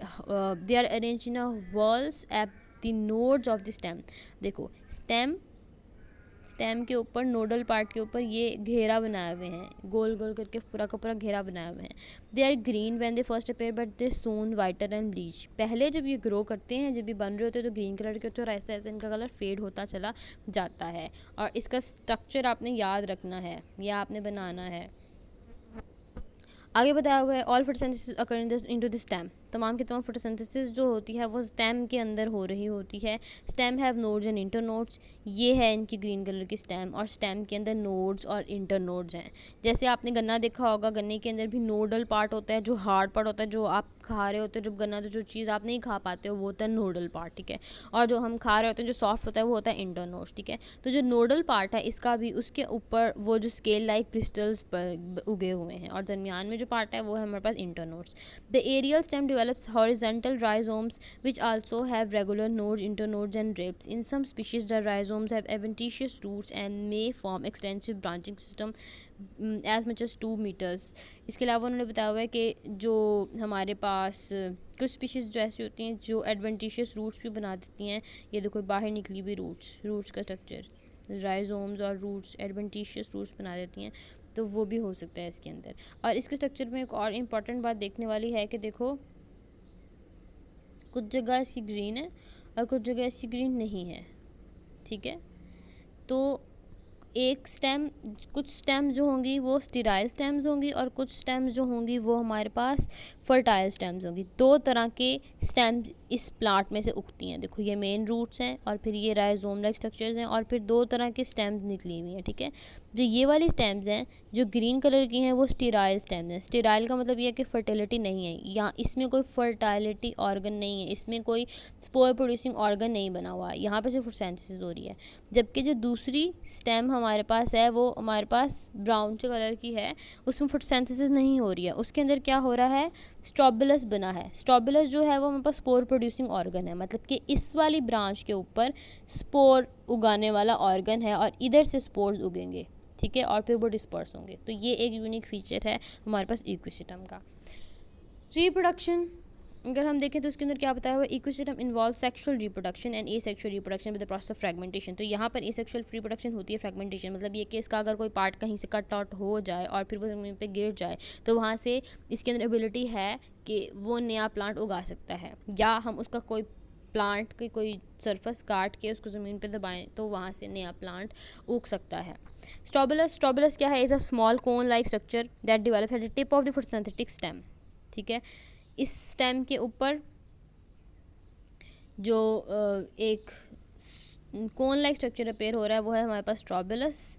they are arrange in a whorls at the nodes of the stem. देखो स्टेम के ऊपर नोडल पार्ट के ऊपर ये घेरा बनाए हुए हैं, गोल गोल करके पूरा का पूरा घेरा बनाए हुए हैं। They are green when they first appear but they soon whiter and bleach. पहले जब ये ग्रो करते हैं, जब ये बन रहे होते हैं तो ग्रीन कलर के होते हैं, और ऐसा ऐसा इनका कलर फेड होता चला जाता है। और इसका स्ट्रक्चर आपने याद रखना है या आपने बनाना है। आगे बताया हुआ है all photosynthesis occur into the stem. तमाम की तमाम फोटोसिंथेसिस जो होती है वो स्टेम के अंदर हो रही होती है। Stem have nodes and inter nodes, ये है इनकी ग्रीन कलर की स्टेम, और स्टेम के अंदर नोड्स और इंटर नोड्स हैं। जैसे आपने गन्ना देखा होगा, गन्ने के अंदर भी नोडल पार्ट होता है, जो हार्ड पार्ट होता है, जो आप खा रहे होते हो जब गन्ना, तो जो चीज़ आप नहीं खा पाते हो वो होता है नोडल पार्ट, ठीक है। और जो हम खा रहे होते हैं जो सॉफ्ट होता है वो होता है इंटर नोड्स, ठीक है। तो जो नोडल पार्ट है इसका भी उसके ऊपर वो जो स्केल लाइक क्रिस्टल्स उगे हुए हैं, और दरमियान में जो पार्ट है वो है हमारे पास internodes. The aerial stem develops horizontal rhizomes which also have regular nodes, internodes and ribs. In some species the rhizomes have adventitious roots and may form extensive branching system as much as 2 meters। इसके अलावा उन्होंने बताया हुआ है कि जो हमारे पास कुछ स्पीशीज़ जो ऐसी होती हैं जो एडवेंटिशियस रूट्स भी बना देती हैं। ये देखो बाहर निकली हुई रूट्स का स्ट्रक्चर, राइजोम्स और रूट्स एडवेंटिशियस रूट्स बना देती हैं, तो वो भी हो सकता है इसके अंदर। और इसके स्ट्रक्चर में एक और इम्पॉर्टेंट बात देखने वाली है कि देखो कुछ जगह ऐसी ग्रीन है और कुछ जगह ऐसी ग्रीन नहीं है, ठीक है। तो एक स्टेम, कुछ स्टेम्स जो होंगी वो स्टेराइल स्टेम्स होंगी और कुछ स्टेम्स जो होंगी वो हमारे पास फर्टाइल स्टेम्स होंगी। दो तरह के स्टेम्स इस प्लांट में से उगती हैं। देखो ये मेन रूट्स हैं और फिर ये राइजोम लाइक स्ट्रक्चर्स हैं और फिर दो तरह के स्टेम्स निकली हुई हैं, ठीक है। जो ये वाली स्टेम्स हैं जो ग्रीन कलर की हैं वो स्टेराइल स्टेम्स हैं। स्टेराइल का मतलब ये है कि फर्टिलिटी नहीं है, या इसमें कोई फर्टाइलिटी ऑर्गन नहीं है, इसमें कोई स्पोर प्रोड्यूसिंग ऑर्गन नहीं बना हुआ है, यहाँ पे सिर्फ फोटोसिंथेसिस हो रही है। जबकि जो दूसरी स्टेम हमारे पास है वो हमारे पास ब्राउन से कलर की है, उसमें फोटोसिंथेसिस नहीं हो रही है। उसके अंदर क्या हो रहा है, स्ट्रोबिलस बना है। स्ट्रोबिलस जो है वो हमारे पास स्पोर प्रोड्यूसिंग ऑर्गन है, मतलब कि इस वाली ब्रांच के ऊपर स्पोर उगाने वाला ऑर्गन है और इधर से स्पोर्स उगेंगे, ठीक है, और फिर वो डिस्पर्स होंगे। तो ये एक यूनिक फीचर है हमारे पास इकोसिस्टम का। रिप्रोडक्शन अगर हम देखें तो उसके अंदर क्या बताया हुआ है, ecosystem involve sexual reproduction and asexual reproduction with the process of fragmentation. तो यहाँ पर एसेक्सुअल रिप्रोडक्शन होती है, फ्रेगमेंटेशन मतलब ये कि इसका अगर कोई पार्ट कहीं से कट आउट हो जाए और फिर वो ज़मीन पे गिर जाए तो वहाँ से इसके अंदर एबिलिटी है कि वो नया प्लांट उगा सकता है, या हम उसका कोई प्लांट की कोई सरफेस काट के उसको ज़मीन पे दबाएं तो वहाँ से नया प्लांट उग सकता है। स्ट्रोबिलस क्या है, is a small cone like structure that develops at the tip of the photosynthetic stem, ठीक है। इस स्टेम के ऊपर जो एक कोन लाइक स्ट्रक्चर अपेयर हो रहा है वो है हमारे पास strobilus.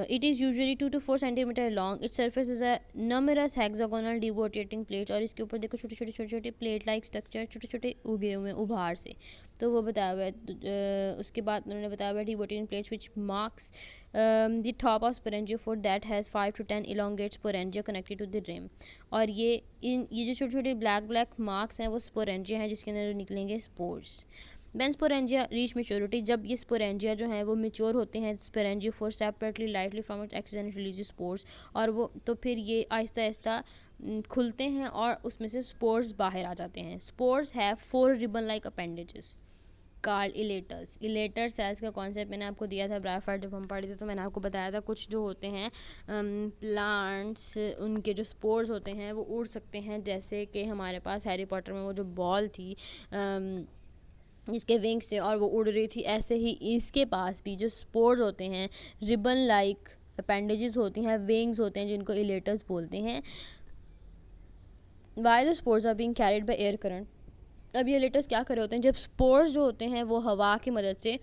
It is usually 2 to 4 centimetre long. Its surface is a numerous hexagonal deviating plates और इसके ऊपर देखो छोटे छोटे प्लेट लाइक स्ट्रक्चर छोटे छोटे उगे हुए हैं उभार से, तो वो बताया हुआ है। उसके बाद उन्होंने बताया हुआ है deviating plates which marks the top of sporangiophore that has 5 to 10 elongate sporangia connected to the rim। और ये जो छोटे छोटे ब्लैक मार्क्स हैं वो स्पोरेंजिया हैं जिसके अंदर निकलेंगे spores. When sporangia reach maturity, जब ये स्पोरेंजिया जो हैं वो मेच्योर होते हैं, sporangiophore separately lightly from its axis and release spores, और वो तो फिर ये आहिस्ता आहिस्ता खुलते हैं और उसमें से स्पोर्स बाहर आ जाते हैं। Spores have 4 ribbon like appendages called elaters. Elater cells का कॉन्सेप्ट मैंने आपको दिया था ब्रायोफाइट जब हम पढ़े थे, तो मैंने आपको बताया था कुछ जो होते हैं प्लांट्स, उनके जो स्पोर्स होते हैं वो उड़ सकते हैं, जैसे कि हमारे पास हैरी पॉटर में वो जो बॉल थी जिसके विंग्स थे और वो उड़ रही थी, ऐसे ही इसके पास भी जो स्पोर्स होते हैं रिबन लाइक अपेंडेजेस होती हैं, विंग्स होते हैं जिनको इलेटर्स बोलते हैं। Why the spores are being carried by air current. अब ये इलेटर्स क्या कर रहे होते हैं, जब स्पोर्स जो होते हैं वो हवा की मदद से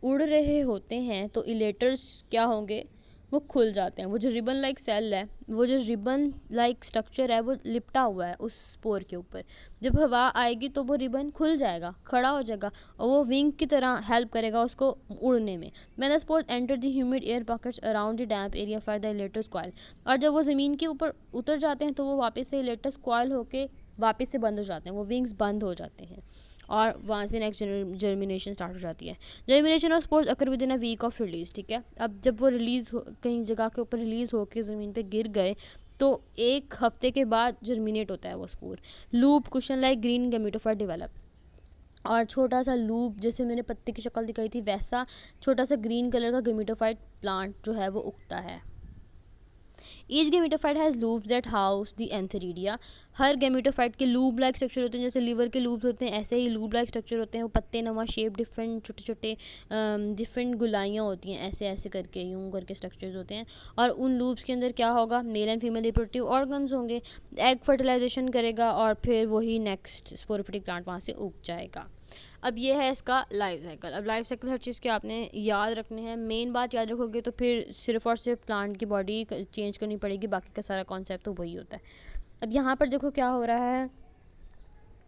उड़ रहे होते हैं तो इलेटर्स क्या होंगे, वो खुल जाते हैं। वो जो रिबन लाइक सेल है, वो जो रिबन लाइक स्ट्रक्चर है वो लिपटा हुआ है उस स्पोर के ऊपर, जब हवा आएगी तो वो रिबन खुल जाएगा, खड़ा हो जाएगा और वो विंग की तरह हेल्प करेगा उसको उड़ने में। When the spores enter the humid air pockets around the damp area for the इलेटर्स coil, और जब वो ज़मीन के ऊपर उतर जाते हैं तो वो वापस से इलेटर्स कॉइल होके वापस से बंद हो जाते हैं, वो विंग्स बंद हो जाते हैं और वहाँ से नेक्स्ट जर्मिनेशन स्टार्ट हो जाती है। Germination of spores occur within a week of release, ठीक है। अब जब वो रिलीज़ हो कहीं जगह के ऊपर रिलीज़ होकर ज़मीन पे गिर गए तो एक हफ्ते के बाद जर्मिनेट होता है वो spore. Loop cushion like green gametophyte develop, और छोटा सा लूप जैसे मैंने पत्ते की शक्ल दिखाई थी वैसा छोटा सा ग्रीन कलर का गैमेटोफाइट प्लांट जो है वो उगता है। Each gametophyte has loops that house the antheridia. हर गैमेटोफाइट के लूप लाइक स्ट्रक्चर होते हैं, जैसे लीवर के लूप्स होते हैं ऐसे ही लूप लाइक स्ट्रक्चर होते हैं। वो पत्ते नुमा शेप, डिफरेंट छोटे छोटे डिफरेंट गुलाइयाँ होती हैं, ऐसे ऐसे करके यूँ करके स्ट्रक्चर्स होते हैं। और उन लूप्स के अंदर क्या होगा, male and female reproductive organs होंगे, एग फर्टिलाइजेशन करेगा और फिर वही नेक्स्ट स्पोरोफिटिक प्लांट वहाँ से उग जाएगा। अब ये है इसका लाइफ साइकिल। अब लाइफ साइकिल हर चीज़ के आपने याद रखने हैं, मेन बात याद रखोगे तो फिर सिर्फ और सिर्फ प्लांट की बॉडी चेंज करनी पड़ेगी, बाकी का सारा कॉन्सेप्ट तो वही होता है। अब यहाँ पर देखो क्या हो रहा है,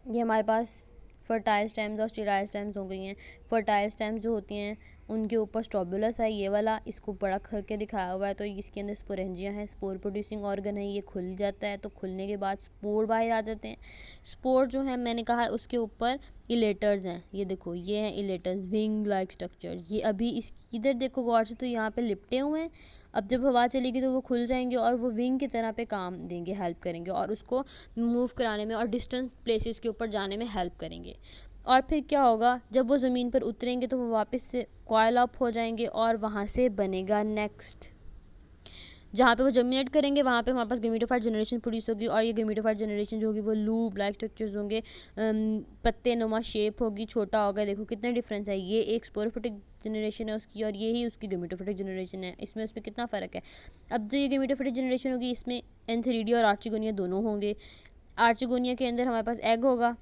ये हमारे पास फर्टाइल स्टेम्स और स्टेराइल स्टेम्स हो गई हैं। फर्टाइल स्टेम्स जो होती हैं उनके ऊपर स्ट्रोबुलस है, ये वाला इसको बड़ा करके दिखाया हुआ है, तो इसके अंदर स्पोरेंजिया है, स्पोर प्रोड्यूसिंग ऑर्गन है, ये खुल जाता है, तो खुलने के बाद स्पोर बाहर आ जाते हैं। स्पोर जो है मैंने कहा उसके ऊपर इलेटर्स हैं, ये देखो ये हैं इलेटर्स, विंग लाइक स्ट्रक्चर्स। ये अभी इस इधर देखो गौर से तो यहाँ पे लिपटे हुए हैं, अब जब हवा चलेगी तो वो खुल जाएंगे और वो विंग की तरह पे काम देंगे, हेल्प करेंगे और उसको मूव कराने में और डिस्टेंस प्लेसेस के ऊपर जाने में हेल्प करेंगे। और फिर क्या होगा, जब वो ज़मीन पर उतरेंगे तो वो वापस से कॉइल अप हो जाएंगे और वहाँ से बनेगा नेक्स्ट जहाँ पे वो जर्मिनेट करेंगे वहाँ पे हमारे पास गेमेटोफाइट जनरेशन प्रोड्यूस होगी, और ये गेमेटोफाइट जनरेशन जो होगी वो लूप लाइक स्ट्रक्चर्स होंगे, पत्ते नुमा शेप होगी, छोटा होगा। देखो कितना डिफरेंस है, ये एक स्पोरोफिटिक जनरेशन है उसकी और ये ही उसकी गेमेटोफिटिक जनरेशन है, इसमें उसमें कितना फ़र्क है। अब जो ये गेमेटोफिटिक जनरेशन होगी इसमें एंथेरिडिया और आर्चिगोनिया दोनों होंगे। आर्चिगोनिया के अंदर हमारे पास एग होगा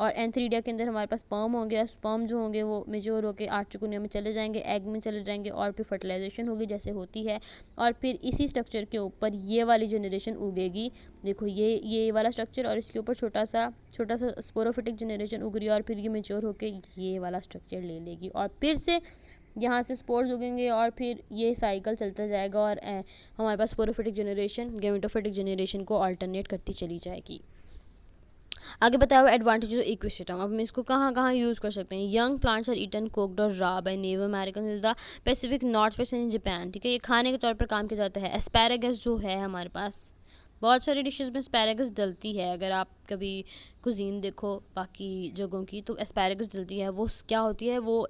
और एंथेरिडिया के अंदर हमारे पास स्पर्म होंगे। स्पर्म जो होंगे वो मेच्योर होकर आर्चिगोनिया में चले जाएंगे, एग में चले जाएंगे और फिर फर्टिलाइजेशन होगी जैसे होती है, और फिर इसी स्ट्रक्चर के ऊपर ये वाली जनरेशन उगेगी। देखो ये वाला स्ट्रक्चर और इसके ऊपर छोटा सा स्पोरोफिटिक जनरेशन उग रही है और फिर ये मेच्योर होकर ये वाला स्ट्रक्चर ले लेगी और फिर से यहाँ से स्पोर्स उगेंगे और फिर ये साइकिल चलता जाएगा और हमारे पास स्पोरोफिटिक जनरेशन गेमेटोफिटिक जनरेशन को अल्टरनेट करती चली जाएगी। आगे बताया हुआ एडवांटेज ऑफ इक्विसिस्टम। अब हम इसको कहाँ कहाँ यूज़ कर सकते हैं। Young plants are eaten cooked और raw by native American in the Pacific North West and Japan. ठीक है, ये खाने के तौर पर काम किया जाता है। एस्पैरागस जो है हमारे पास बहुत सारी डिशेस में एस्पैरागस डलती है, अगर आप कभी कुजीन देखो बाकी जगहों की तो एस्पैरागस डलती है। वो क्या होती है, वो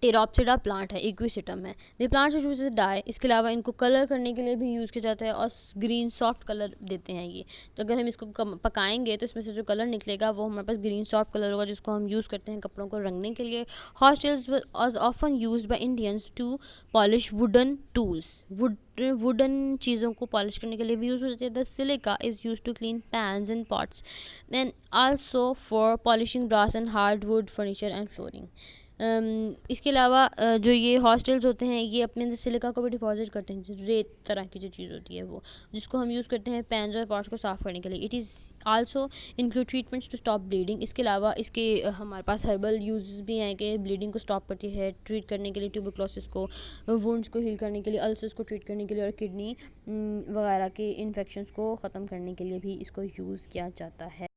टेरोप्सिडा प्लांट है, इक्विसिटम है। The plant use dye. इसके अलावा इनको कलर करने के लिए भी यूज़ किया जाता है और ग्रीन सॉफ्ट कलर देते हैं ये। तो अगर हम इसको पकाएंगे तो इसमें से जो कलर निकलेगा वो हमारे पास ग्रीन सॉफ्ट कलर होगा जिसको हम यूज़ करते हैं कपड़ों को रंगने के लिए। Horsetails was often used by Indians to polish wooden tools. Wooden चीज़ों को पॉलिश करने के लिए भी यूज़ हो जाती है। The silica is use to clean pans and pots and also for polishing brass and hardwood furniture and flooring. इसके अलावा जो ये हॉस्टल्स होते हैं ये अपने अंदर सिलिका को भी डिपॉजिट करते हैं, रेत तरह की जो चीज़ होती है वो, जिसको हम यूज़ करते हैं पैन्स और पॉट्स को साफ़ करने के लिए। It is also include treatments to stop bleeding. इसके अलावा इसके हमारे पास हर्बल यूज़ भी हैं कि ब्लीडिंग को स्टॉप करती है, ट्रीट करने के लिए, ट्यूबरक्लोसिस को, वुंड्स को हील करने के लिए, अल्सर्स को ट्रीट करने के लिए और किडनी वगैरह के इन्फेक्शंस को ख़त्म करने के लिए भी इसको यूज़ किया जाता है।